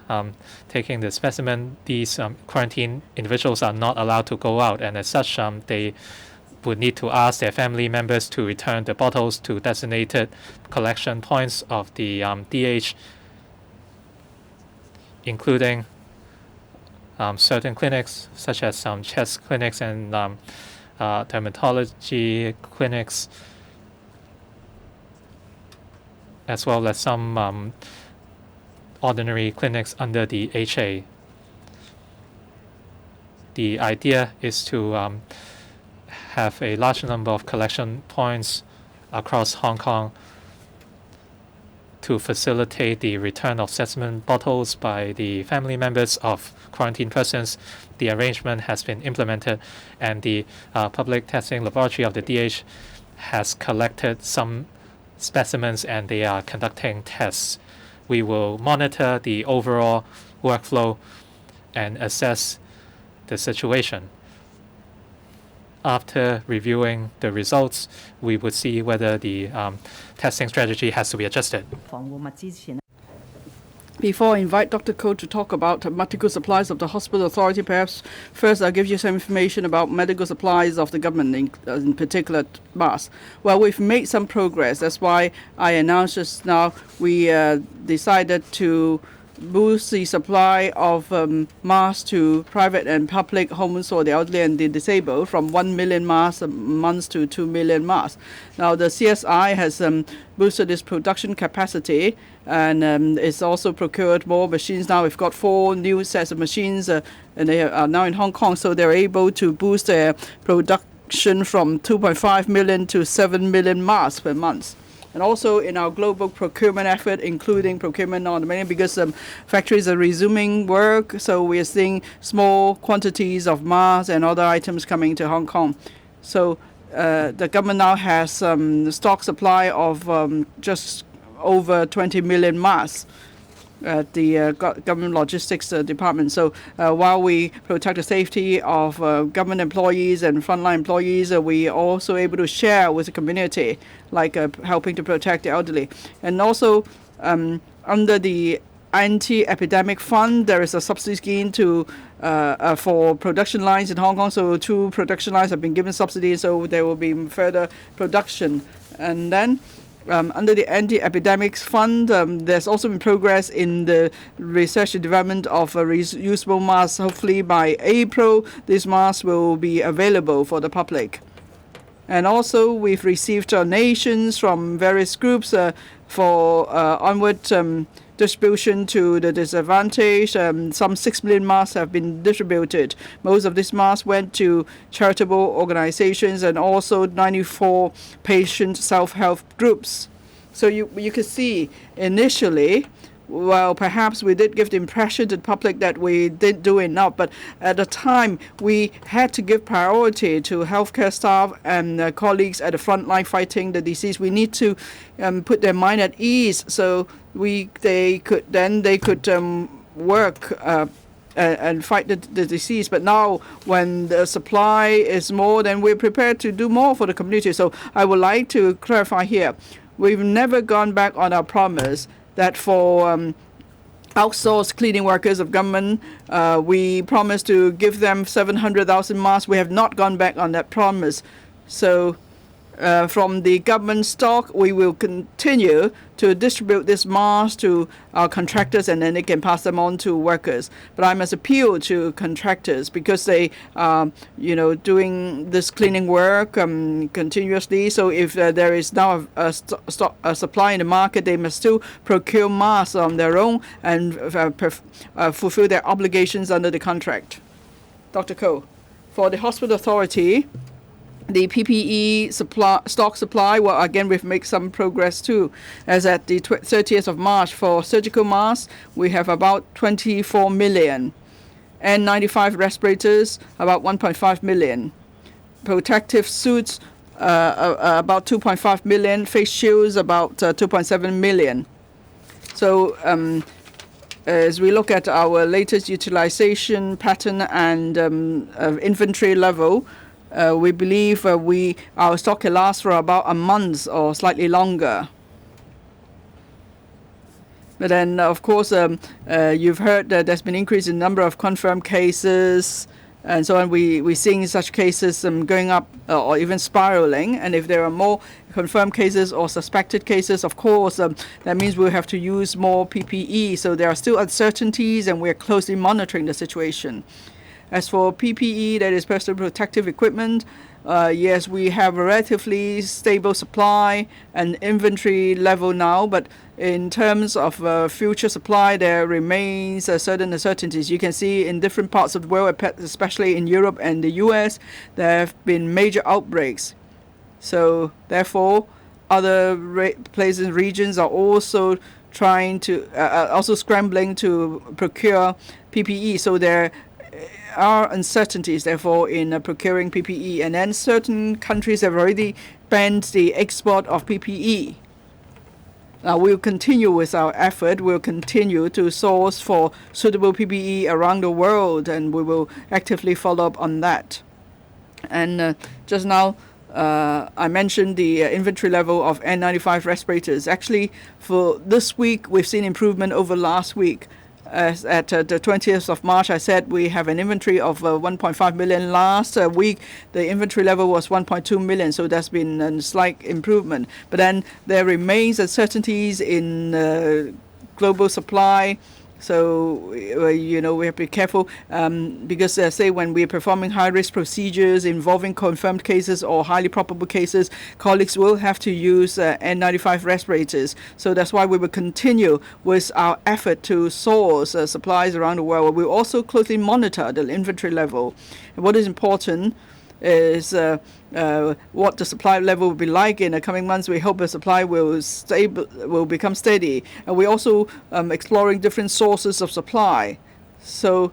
taking the specimen, these quarantine individuals are not allowed to go out, and as such, they would need to ask their family members to return the bottles to designated collection points of the DH, including certain clinics, such as chest clinics and dermatology clinics, as well as some ordinary clinics under the HA. The idea is to have a large number of collection points across Hong Kong to facilitate the return of specimen bottles by the family members of quarantined persons. The arrangement has been implemented, and the public testing laboratory of the DH has collected some specimens and they are conducting tests. We will monitor the overall workflow and assess the situation. After reviewing the results, we would see whether the testing strategy has to be adjusted. Before I invite Dr. Koh to talk about medical supplies of the hospital authority, perhaps first I'll give you some information about medical supplies of the government, in particular masks. Well, we've made some progress. That's why I announced just now we decided to boost the supply of masks to private and public homes for the elderly and the disabled from 1 million masks a month to 2 million masks. Now, the CSI has boosted its production capacity, and it's also procured more machines. Now we've got 4 new sets of machines, and they are now in Hong Kong, so they're able to boost their production from 2.5 million to 7 million masks per month. And also in our global procurement effort, including procurement on the mainland, because factories are resuming work, so we are seeing small quantities of masks and other items coming to Hong Kong. So the government now has stock supply of just over 20 million masks at the government logistics department. So while we protect the safety of government employees and frontline employees, we are also able to share with the community, like helping to protect the elderly. And also under the anti-epidemic fund, there is a subsidy scheme to for production lines in Hong Kong. So 2 production lines have been given subsidies, so there will be further production. And then under the Anti-Epidemics Fund, there's also been progress in the research and development of reusable masks. Hopefully by April, these masks will be available for the public. And also, we've received donations from various groups for onward distribution to the disadvantaged. Some 6 million masks have been distributed. Most of these masks went to charitable organizations and also 94 patient self-help groups. So you can see initially, well, perhaps we did give the impression to the public that we didn't do enough, but at the time we had to give priority to healthcare staff and colleagues at the front line fighting the disease. We need to put their mind at ease, so they could work and fight the disease. But now when the supply is more, then we're prepared to do more for the community. So I would like to clarify here, we've never gone back on our promise that for outsourced cleaning workers of government, we promised to give them 700,000 masks. We have not gone back on that promise. So from the government stock, we will continue to distribute this masks to our contractors, and then they can pass them on to workers. But I must appeal to contractors because they are, doing this cleaning work continuously. So if there is now a supply in the market, they must still procure masks on their own and fulfill their obligations under the contract. Dr. Koh, for the hospital authority, the PPE stock supply, well, again, we've made some progress too. As at the 30th of March, for surgical masks, we have about 24 million. N95 respirators, about 1.5 million. Protective suits, about 2.5 million. Face shields, about 2.7 million. So as we look at our latest utilization pattern and inventory level, we believe our stock can last for about a month or slightly longer. But then, of course, you've heard that there's been an increase in the number of confirmed cases, and so on. We're seeing such cases going up or even spiraling. And if there are more confirmed cases or suspected cases, of course, that means we'll have to use more PPE. So there are still uncertainties, and we're closely monitoring the situation. As for PPE, that is personal protective equipment, yes, we have a relatively stable supply and inventory level now, but in terms of future supply, there remains certain uncertainties. You can see in different parts of the world, especially in Europe and the US, there have been major outbreaks. So therefore, other places and regions are also trying to, also scrambling to procure PPE. So there are uncertainties, therefore, in procuring PPE. And then certain countries have already banned the export of PPE. Now, we'll continue with our effort. We'll continue to source for suitable PPE around the world, and we will actively follow up on that. And just now, I mentioned the inventory level of N95 respirators. Actually, for this week, we've seen improvement over last week. At the 20th of March, I said we have an inventory of 1.5 million. Last week, the inventory level was 1.2 million, so there's been a slight improvement. But then there remains uncertainties in global supply. So, we have to be careful because, say, when we're performing high-risk procedures involving confirmed cases or highly probable cases, colleagues will have to use N95 respirators. So that's why we will continue with our effort to source supplies around the world. We'll also closely monitor the inventory level. And what is important is what the supply level will be like in the coming months. We hope the supply will become steady. And we're also exploring different sources of supply. So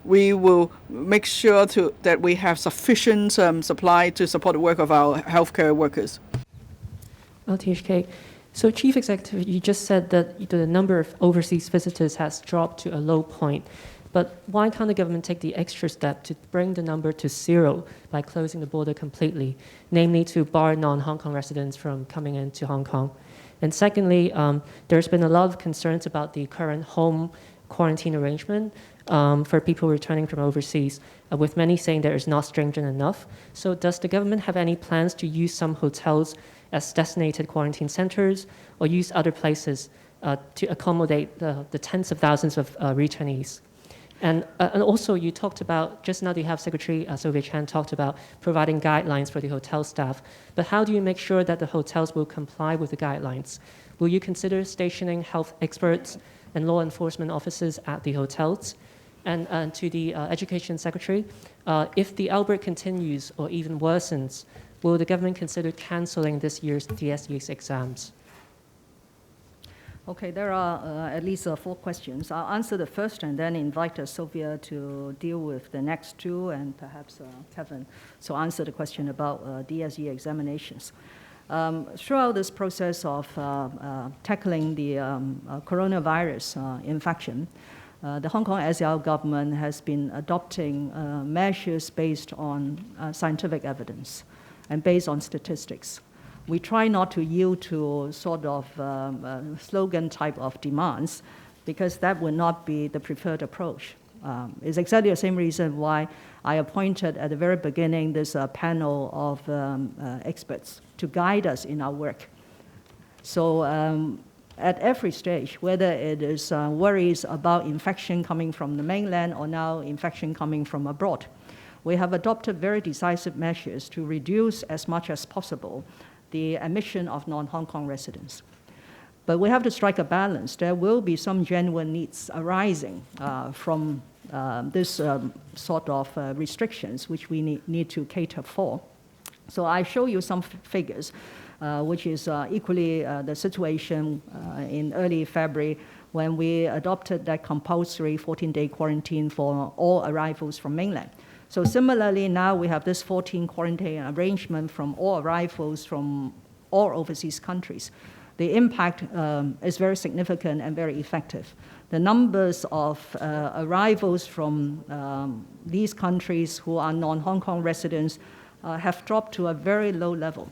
we will make sure that we have sufficient supply to support the work of our healthcare workers. THK. So Chief Executive, you just said that the number of overseas visitors has dropped to a low point. But why can't the government take the extra step to bring the number to zero by closing the border completely, namely to bar non-Hong Kong residents from coming into Hong Kong? And secondly, there's been a lot of concerns about the current home quarantine arrangement for people returning from overseas, with many saying that it's not stringent enough. So does the government have any plans to use some hotels as designated quarantine centers or use other places to accommodate the tens of thousands of returnees? And also, you talked about, just now you have Secretary Sylvia Chan talked about providing guidelines for the hotel staff. But how do you make sure that the hotels will comply with the guidelines? Will you consider stationing health experts and law enforcement officers at the hotels? And to the Education Secretary, if the outbreak continues or even worsens, will the government consider cancelling this year's DSE exams? Okay, there are at least 4 questions. I'll answer the first and then invite Sylvia to deal with the next 2 and perhaps Kevin to answer the question about DSE examinations. Throughout this process of tackling the coronavirus infection, the Hong Kong SAR government has been adopting measures based on scientific evidence and based on statistics. We try not to yield to sort of slogan type of demands because that would not be the preferred approach. It's exactly the same reason why I appointed at the very beginning this panel of experts to guide us in our work. So at every stage, whether it is worries about infection coming from the mainland or now infection coming from abroad, we have adopted very decisive measures to reduce as much as possible the admission of non-Hong Kong residents. But we have to strike a balance. There will be some genuine needs arising from this sort of restrictions which we need to cater for. So I show you some figures, which is equally the situation in early February when we adopted that compulsory 14-day quarantine for all arrivals from mainland. So similarly, now we have this 14 quarantine arrangement from all arrivals from all overseas countries. The impact is very significant and very effective. The numbers of arrivals from these countries who are non-Hong Kong residents have dropped to a very low level.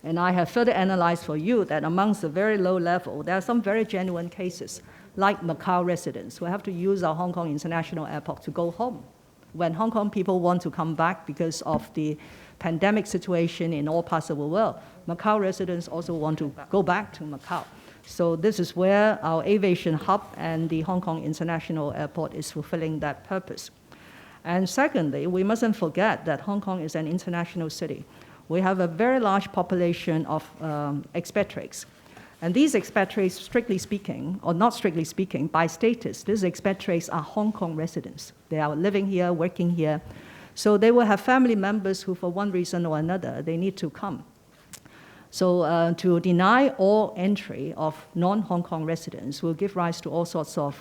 And I have further analyzed for you that amongst the very low level, there are some very genuine cases, like Macau residents who have to use our Hong Kong International Airport to go home. When Hong Kong people want to come back because of the pandemic situation in all parts of the world, Macau residents also want to go back to Macau. So this is where our aviation hub and the Hong Kong International Airport is fulfilling that purpose. And secondly, we mustn't forget that Hong Kong is an international city. We have a very large population of expatriates. And these expatriates, strictly speaking, or not strictly speaking, by status, these expatriates are Hong Kong residents. They are living here, working here. So they will have family members who, for one reason or another, they need to come. So to deny all entry of non-Hong Kong residents will give rise to all sorts of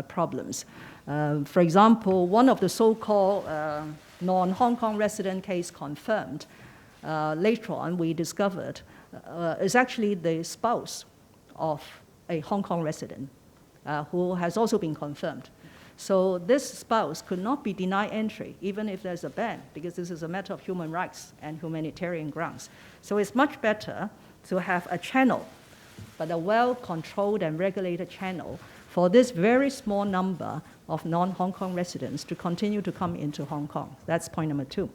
problems. For example, one of the so-called non-Hong Kong resident case confirmed, later on we discovered, is actually the spouse of a Hong Kong resident who has also been confirmed. So this spouse could not be denied entry, even if there's a ban, because this is a matter of human rights and humanitarian grounds. So it's much better to have a channel, but a well-controlled and regulated channel for this very small number of non-Hong Kong residents to continue to come into Hong Kong. That's point number 2.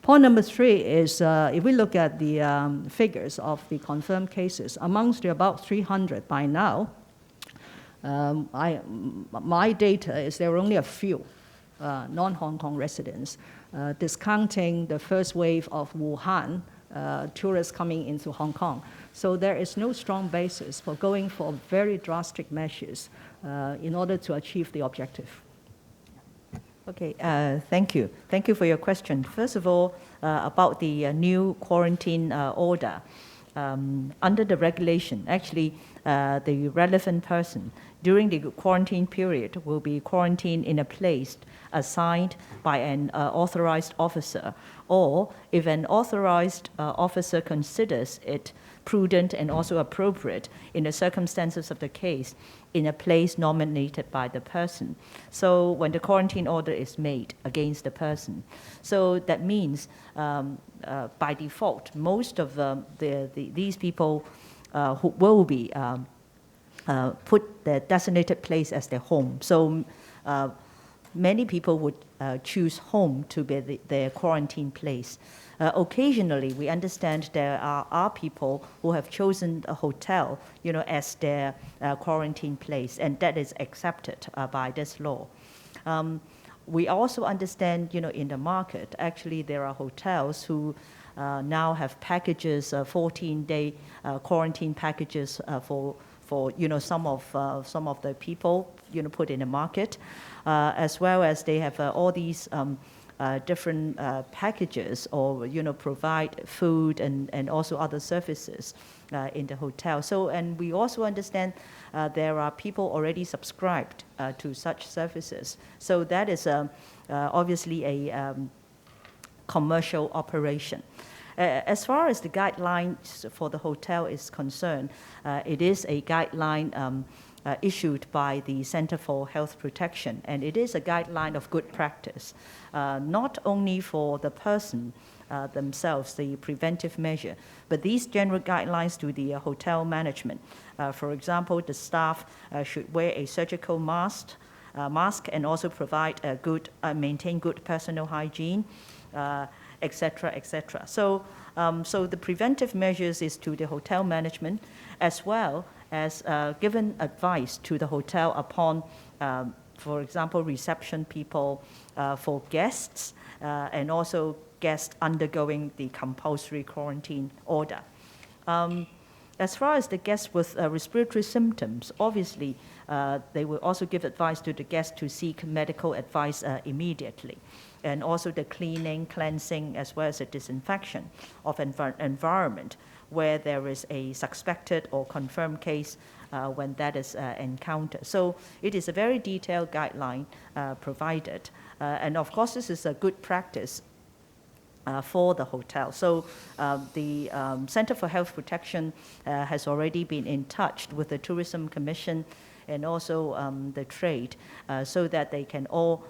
Point number 3 is if we look at the figures of the confirmed cases, amongst the about 300 by now, my data is there are only a few non-Hong Kong residents, discounting the first wave of Wuhan tourists coming into Hong Kong. So there is no strong basis for going for very drastic measures in order to achieve the objective. Okay, thank you. Thank you for your question. First of all, about the new quarantine order. Under the regulation, actually, the relevant person during the quarantine period will be quarantined in a place assigned by an authorized officer, or if an authorized officer considers it prudent and also appropriate in the circumstances of the case, in a place nominated by the person. So when the quarantine order is made against the person. So that means by default, most of these people who will be put their designated place as their home. So many people would choose home to be their quarantine place. Occasionally, we understand there are people who have chosen a hotel, as their quarantine place, and that is accepted by this law. We also understand, in the market, actually there are hotels who now have packages, 14-day quarantine packages for some of the people, put in the market, as well as they have all these different packages, or provide food and also other services in the hotel. So, and we also understand there are people already subscribed to such services. So that is obviously a commercial operation. As far as the guidelines for the hotel is concerned, it is a guideline issued by the Center for Health Protection, and it is a guideline of good practice, not only for the person themselves, the preventive measure, but these general guidelines to the hotel management. For example, the staff should wear a surgical mask and also provide maintain good personal hygiene, etc., etc. So the preventive measures is to the hotel management, as well as given advice to the hotel upon, for example, reception people, for guests, and also guests undergoing the compulsory quarantine order. As far as the guests with respiratory symptoms, obviously, they will also give advice to the guests to seek medical advice immediately, and also the cleaning, cleansing, as well as the disinfection of environment where there is a suspected or confirmed case when that is encountered. So it is a very detailed guideline provided. And of course, this is a good practice for the hotel. So the Center for Health Protection has already been in touch with the Tourism Commission and also the trade, so that they can all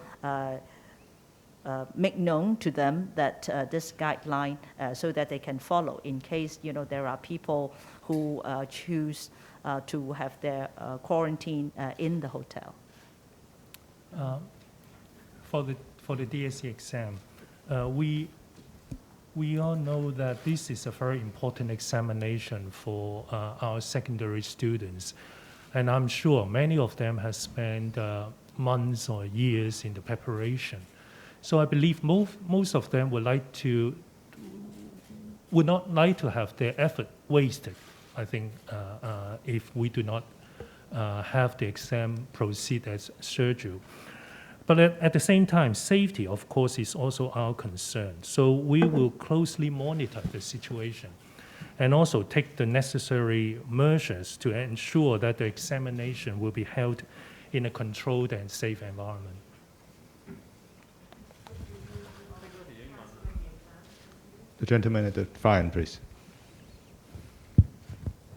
make known to them that this guideline, so that they can follow in case there are people who choose to have their quarantine in the hotel. For the DSE exam, we all know that this is a very important examination for our secondary students, and I'm sure many of them have spent months or years in the preparation. So I believe most of them would not like to have their effort wasted, I think, if we do not have the exam proceed as scheduled. But at the same time, safety, of course, is also our concern. So we will closely monitor the situation and also take the necessary measures to ensure that the examination will be held in a controlled and safe environment. The gentleman at the far end, please.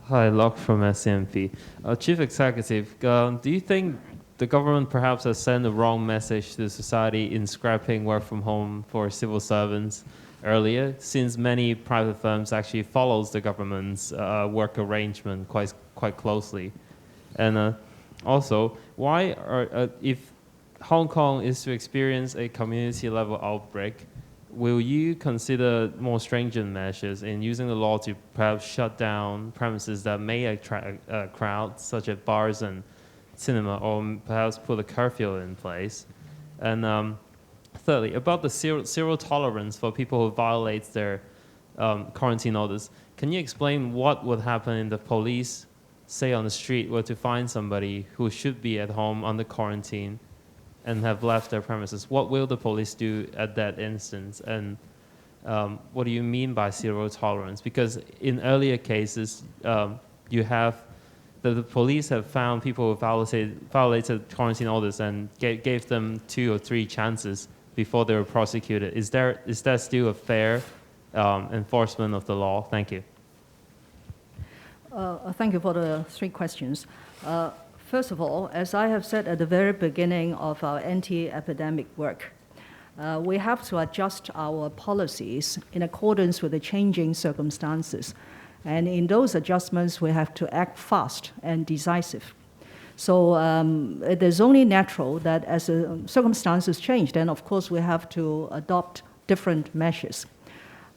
Hi, Locke from SCMP. Chief Executive, do you think the government perhaps has sent a wrong message to society in scrapping work from home for civil servants earlier, since many private firms actually follows the government's work arrangement quite closely? And also, why if Hong Kong is to experience a community-level outbreak, will you consider more stringent measures in using the law to perhaps shut down premises that may attract crowds, such as bars and cinema, or perhaps put a curfew in place? And thirdly, about the zero tolerance for people who violate their quarantine orders, can you explain what would happen if the police, say on the street, were to find somebody who should be at home under quarantine and have left their premises? What will the police do at that instance? And what do you mean by zero tolerance? Because in earlier cases, you have the police have found people who violated quarantine orders and gave them 2 or 3 chances before they were prosecuted. Is that still a fair enforcement of the law? Thank you. Thank you for the 3 questions. First of all, as I have said at the very beginning of our anti-epidemic work, we have to adjust our policies in accordance with the changing circumstances. And in those adjustments, we have to act fast and decisive. So it is only natural that as the circumstances change, then of course we have to adopt different measures.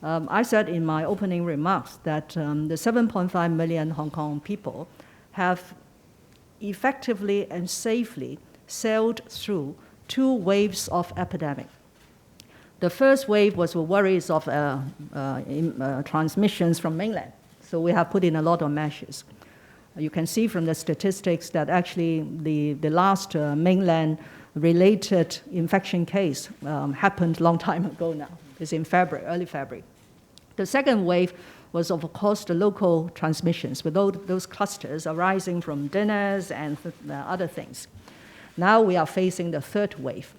I said in my opening remarks that the 7.5 million Hong Kong people have effectively and safely sailed through 2 waves of epidemic. The first wave was the worries of transmissions from mainland. So we have put in a lot of measures. You can see from the statistics that actually the last mainland-related infection case happened a long time ago now. It's in February, early February. The second wave was, of course, the local transmissions, with those clusters arising from dinners and other things. Now we are facing the third wave.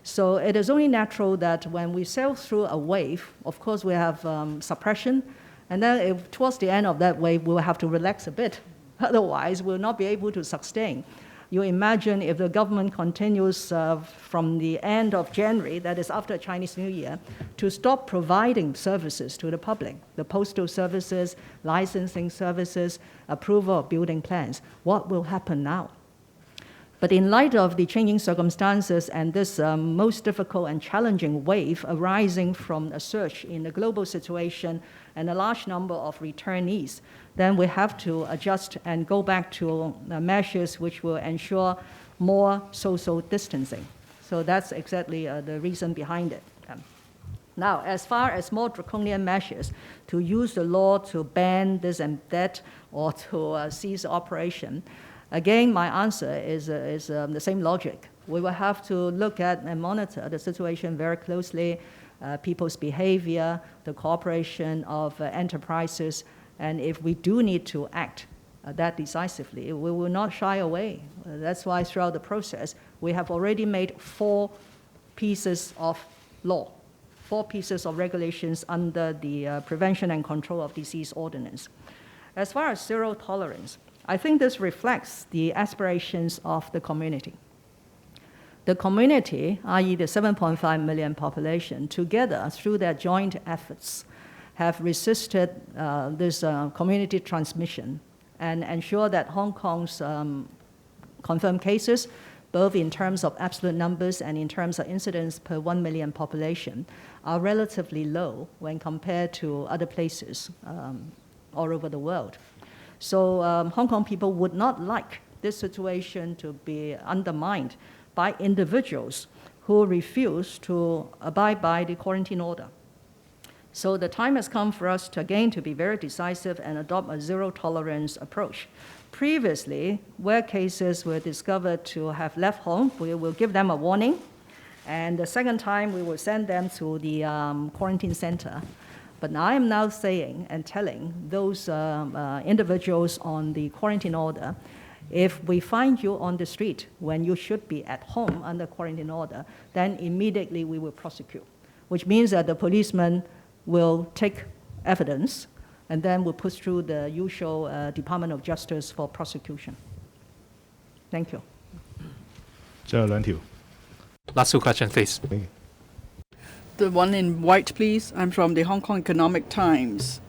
So it is only natural that when we sail through a wave, of course we have suppression, and then towards the end of that wave, we'll have to relax a bit. Otherwise, we'll not be able to sustain. You imagine if the government continues from the end of January, that is after Chinese New Year, to stop providing services to the public, the postal services, licensing services, approval of building plans. What will happen now? But in light of the changing circumstances and this most difficult and challenging wave arising from a surge in the global situation and a large number of returnees, then we have to adjust and go back to measures which will ensure more social distancing. So that's exactly the reason behind it. Now, as far as more draconian measures to use the law to ban this and that or to cease operation, again, my answer is the same logic. We will have to look at and monitor the situation very closely, people's behavior, the cooperation of enterprises, and if we do need to act that decisively, we will not shy away. That's why throughout the process, we have already made 4 pieces of law, 4 pieces of regulations under the Prevention and Control of Disease Ordinance. As far as zero tolerance, I think this reflects the aspirations of the community. The community, i.e. the 7.5 million population, together through their joint efforts, have resisted this community transmission and ensure that Hong Kong's confirmed cases, both in terms of absolute numbers and in terms of incidence per 1 million population, are relatively low when compared to other places all over the world. So Hong Kong people would not like this situation to be undermined by individuals who refuse to abide by the quarantine order. So the time has come for us to, again, to be very decisive and adopt a zero-tolerance approach. Previously, where cases were discovered to have left home, we will give them a warning, and the second time we will send them to the quarantine center. But I am now saying and telling those individuals on the quarantine order, if we find you on the street when you should be at home under quarantine order, then immediately we will prosecute, which means that the policeman will take evidence and then we'll push through the usual Department of Justice for prosecution. Thank you. 这两条。 Last two questions, please. The one in white, please. I'm from the Hong Kong Economic Times.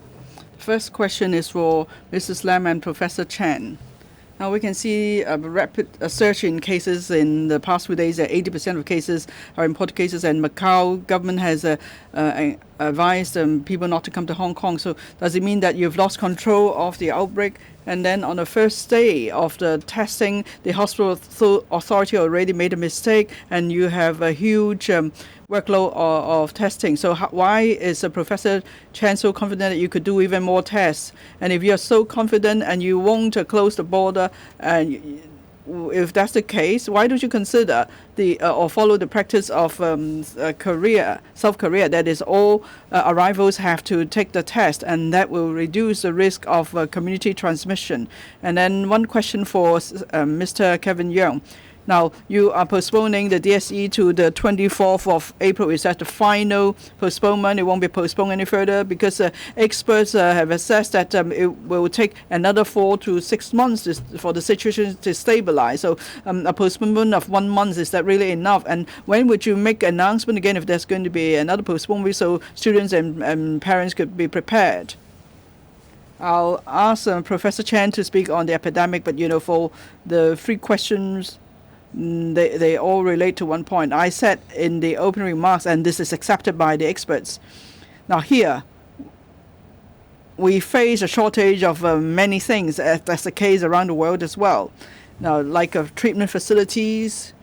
First question is for Mrs. Lam and Professor Chen. Now we can see a rapid surge in cases in the past few days. 80% of cases are imported cases, and Macau government has advised people not to come to Hong Kong. So does it mean that you've lost control of the outbreak? And then on the first day of the testing, the hospital authority already made a mistake, and you have a huge workload of testing. So why is Professor Chen so confident that you could do even more tests? And if you're so confident and you won't close the border, and if that's the case, why don't you consider or follow the practice of South Korea, that is all arrivals have to take the test, and that will reduce the risk of community transmission? And then one question for Mr. Kevin Yeung. Now, you are postponing the DSE to the 24th of April. Is that the final postponement? It won't be postponed any further because experts have assessed that it will take another 4 to 6 months for the situation to stabilize. So a postponement of 1 month, is that really enough? And when would you make an announcement again if there's going to be another postponement so students and parents could be prepared? I'll ask Professor Chen to speak on the epidemic, but for the 3 questions, they all relate to one point. I said in the opening remarks, and this is accepted by the experts. Now here, we face a shortage of many things. That's the case around the world as well. Now, like treatment facilities,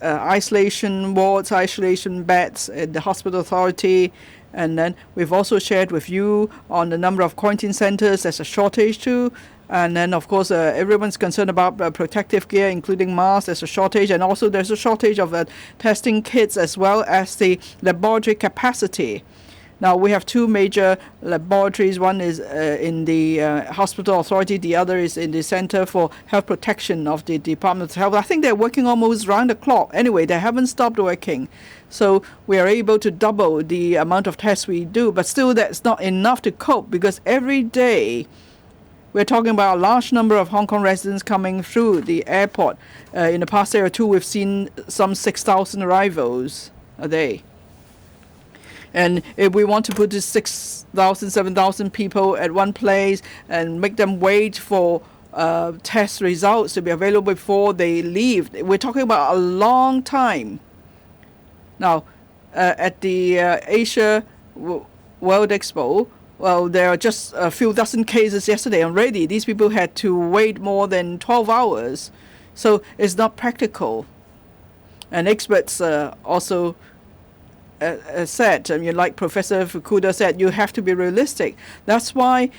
isolation wards, isolation beds at the hospital authority. And then we've also shared with you on the number of quarantine centers. There's a shortage too. And then, of course, everyone's concerned about protective gear, including masks. There's a shortage. And also there's a shortage of testing kits as well as the laboratory capacity. Now, we have 2 major laboratories. One is in the hospital authority. The other is in the Center for Health Protection of the Department of Health. I think they're working almost round the clock. Anyway, they haven't stopped working. So we are able to double the amount of tests we do. But still, that's not enough to cope because every day we're talking about a large number of Hong Kong residents coming through the airport. In the past day or two, we've seen some 6,000 arrivals a day. And if we want to put this 6,000, 7,000 people at one place and make them wait for test results to be available before they leave, we're talking about a long time. Now, at the Asia World Expo, well, there are just a few dozen cases yesterday already. These people had to wait more than 12 hours. So it's not practical. And experts also said, like Professor Fukuda said, you have to be realistic. That's why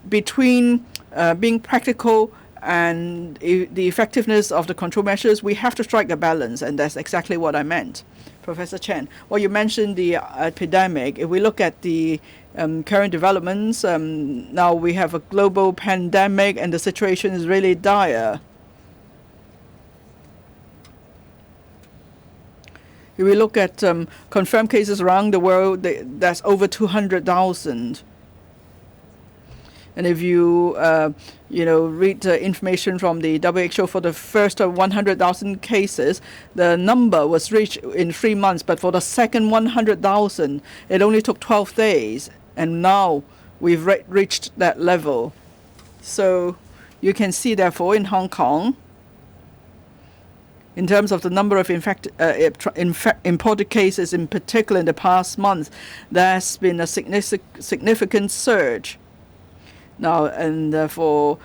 between being practical and the effectiveness of the control measures, we have to strike a balance, and that's exactly what I meant. Professor Chen, well, you mentioned the epidemic. If we look at the current developments, now we have a global pandemic and the situation is really dire. If we look at confirmed cases around the world, that's over 200,000. And if you read information from the WHO for the first 100,000 cases, the number was reached in 3 months. But for the second 100,000, it only took 12 days. And now we've reached that level. So you can see, therefore, in Hong Kong, in terms of the number of imported cases, in particular in the past month, there's been a significant surge. Now, and for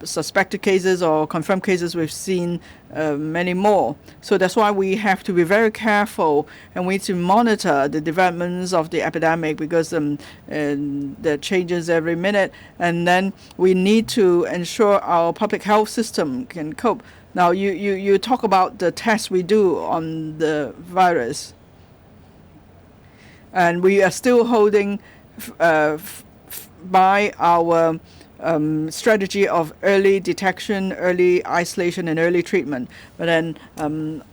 suspected cases or confirmed cases, we've seen many more. So that's why we have to be very careful, and we need to monitor the developments of the epidemic, because there changes every minute, and then we need to ensure our public health system can cope. Now, you talk about the tests we do on the virus, and we are still holding by our strategy of early detection, early isolation, and early treatment. But then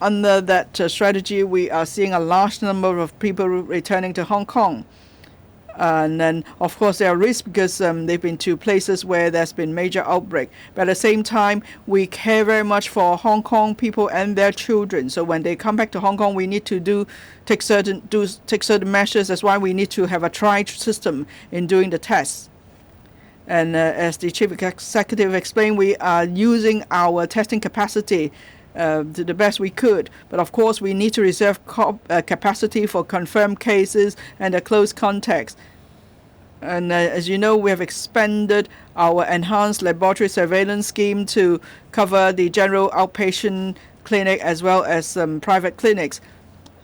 under that strategy, we are seeing a large number of people returning to Hong Kong. And then, of course, there are risks because they've been to places where there's been major outbreak. But at the same time, we care very much for Hong Kong people and their children. So when they come back to Hong Kong, we need to take certain measures. That's why we need to have a triage system in doing the tests. And as the Chief Executive explained, we are using our testing capacity to the best we could. But of course, we need to reserve capacity for confirmed cases and the close contacts. And as you know, we have expanded our enhanced laboratory surveillance scheme to cover the general outpatient clinic as well as private clinics.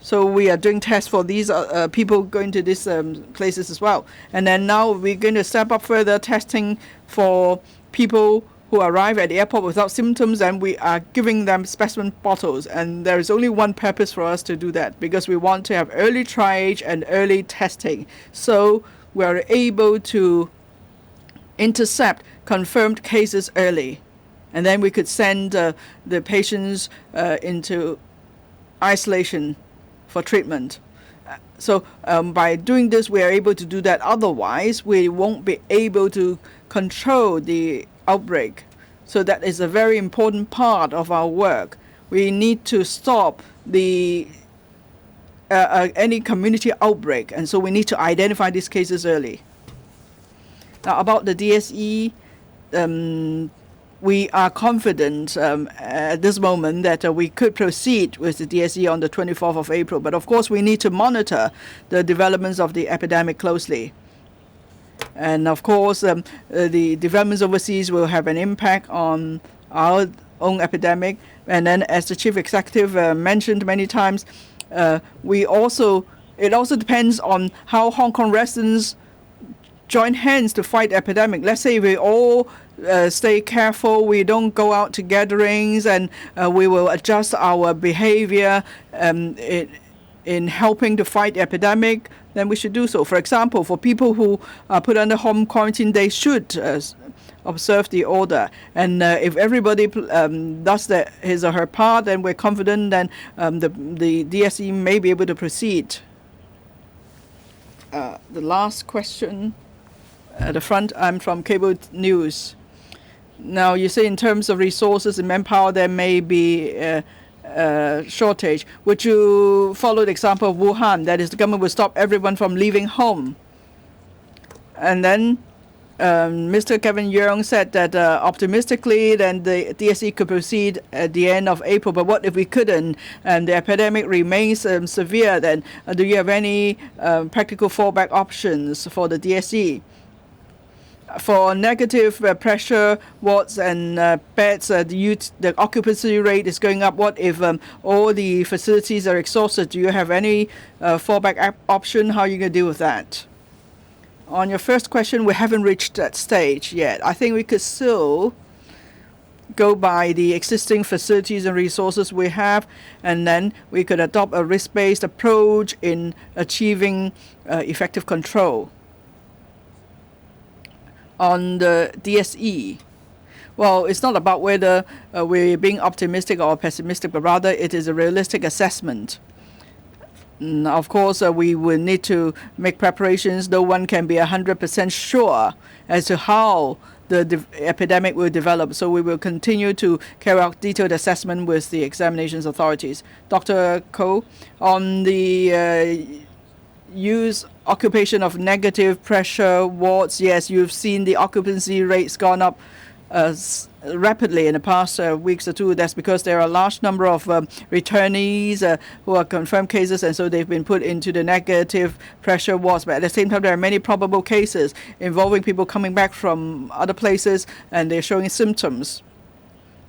So we are doing tests for these people going to these places as well. And then now we're going to step up further testing for people who arrive at the airport without symptoms, and we are giving them specimen bottles. And there is only one purpose for us to do that, because we want to have early triage and early testing. So we are able to intercept confirmed cases early. And then we could send the patients into isolation for treatment. So by doing this, we are able to do that. Otherwise, we won't be able to control the outbreak. So that is a very important part of our work. We need to stop the any community outbreak, and so we need to identify these cases early. Now, about the DSE, we are confident at this moment that we could proceed with the DSE on the 24th of April. But of course, we need to monitor the developments of the epidemic closely. And of course, the developments overseas will have an impact on our own epidemic. And then, as the Chief Executive mentioned many times, it also depends on how Hong Kong residents join hands to fight the epidemic. Let's say we all stay careful, we don't go out to gatherings, and we will adjust our behavior in helping to fight the epidemic, then we should do so. For example, for people who are put under home quarantine, they should observe the order. And if everybody does his or her part, then we're confident that the DSE may be able to proceed. The last question at the front, I'm from Cable News. Now, you say in terms of resources and manpower, there may be shortage. Would you follow the example of Wuhan? That is, the government will stop everyone from leaving home. And then Mr. Kevin Yeung said that optimistically, then the DSE could proceed at the end of April. But what if we couldn't, and the epidemic remains severe? Then do you have any practical fallback options for the DSE? For negative pressure wards and beds, the occupancy rate is going up. What if all the facilities are exhausted? Do you have any fallback option? How are you going to deal with that? On your first question, we haven't reached that stage yet. I think we could still go by the existing facilities and resources we have, and then we could adopt a risk-based approach in achieving effective control. On the DSE, well, it's not about whether we're being optimistic or pessimistic, but rather it is a realistic assessment. Of course, we will need to make preparations. No one can be 100% sure as to how the epidemic will develop. So we will continue to carry out detailed assessment with the examinations authorities. Dr. Koh, on the occupation of negative pressure wards, yes, you've seen the occupancy rates gone up rapidly in the past weeks or two. That's because there are a large number of returnees who are confirmed cases, and so they've been put into the negative pressure wards. But at the same time, there are many probable cases involving people coming back from other places, and they're showing symptoms.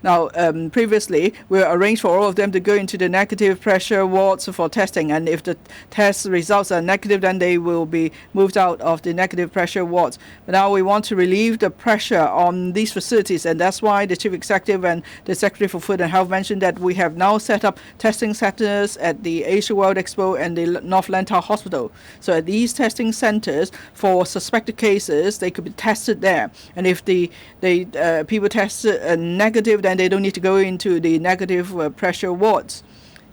Now, previously, we arranged for all of them to go into the negative pressure wards for testing, and if the test results are negative, then they will be moved out of the negative pressure wards. But now we want to relieve the pressure on these facilities, and that's why the Chief Executive and the Secretary for Food and Health mentioned that we have now set up testing centers at the Asia World Expo and the North Lantau Hospital. So at these testing centers, for suspected cases, they could be tested there. And if the people test negative, then they don't need to go into the negative pressure wards.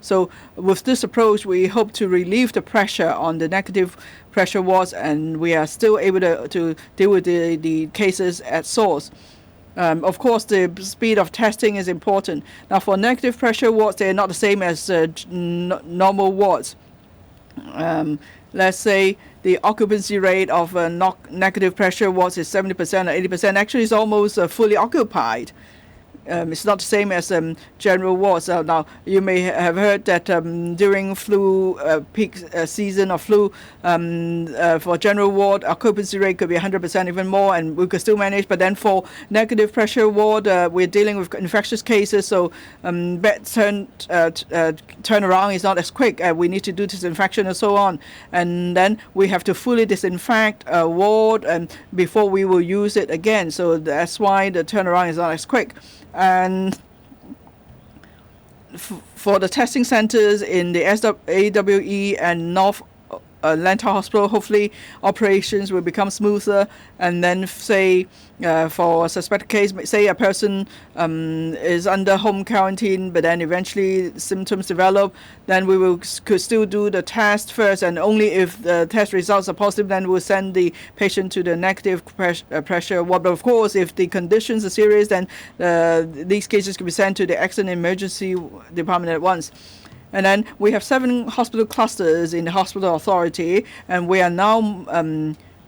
So with this approach, we hope to relieve the pressure on the negative pressure wards, and we are still able to deal with the cases at source. Of course, the speed of testing is important. Now, for negative pressure wards, they are not the same as normal wards. Let's say the occupancy rate of negative pressure wards is 70% or 80%. Actually, it's almost fully occupied. It's not the same as general wards. Now, you may have heard that during flu peak season of flu, for general ward, occupancy rate could be 100%, even more, and we could still manage. But then for negative pressure ward, we're dealing with infectious cases, so bed turnaround is not as quick. We need to do disinfection and so on. And then we have to fully disinfect a ward before we will use it again. So that's why the turnaround is not as quick. And for the testing centers in the AWE and North Lantau Hospital, hopefully operations will become smoother. And then say for a suspected case, say a person is under home quarantine, but then eventually symptoms develop, then we could still do the test first, and only if the test results are positive, then we'll send the patient to the negative pressure ward. But of course, if the conditions are serious, then these cases can be sent to the accident emergency department at once. And then we have 7 hospital clusters in the hospital authority, and we are now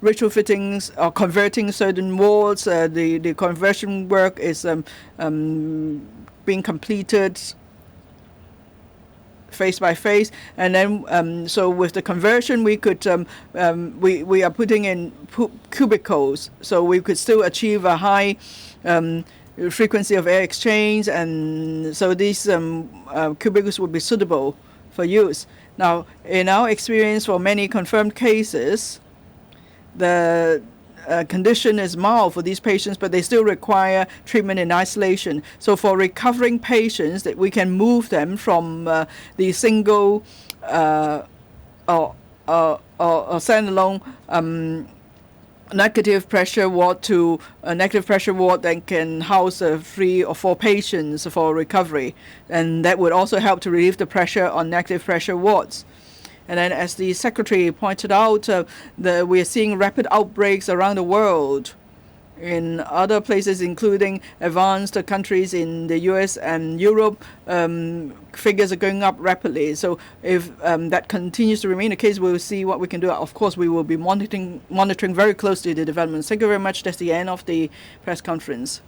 retrofitting or converting certain wards. The conversion work is being completed phase by phase, and then so with the conversion, we could we are putting in cubicles, so we could still achieve a high frequency of air exchange, and so these cubicles would be suitable for use. Now, in our experience, for many confirmed cases, the condition is mild for these patients, but they still require treatment in isolation. So for recovering patients, that we can move them from the single or standalone negative pressure ward to a negative pressure ward that can house 3 or 4 patients for recovery, and that would also help to relieve the pressure on negative pressure wards. And then, as the Secretary pointed out, we are seeing rapid outbreaks around the world in other places, including advanced countries in the US and Europe. Figures are going up rapidly. So if that continues to remain the case, we'll see what we can do. Of course, we will be monitoring very closely the developments. Thank you very much. That's the end of the press conference.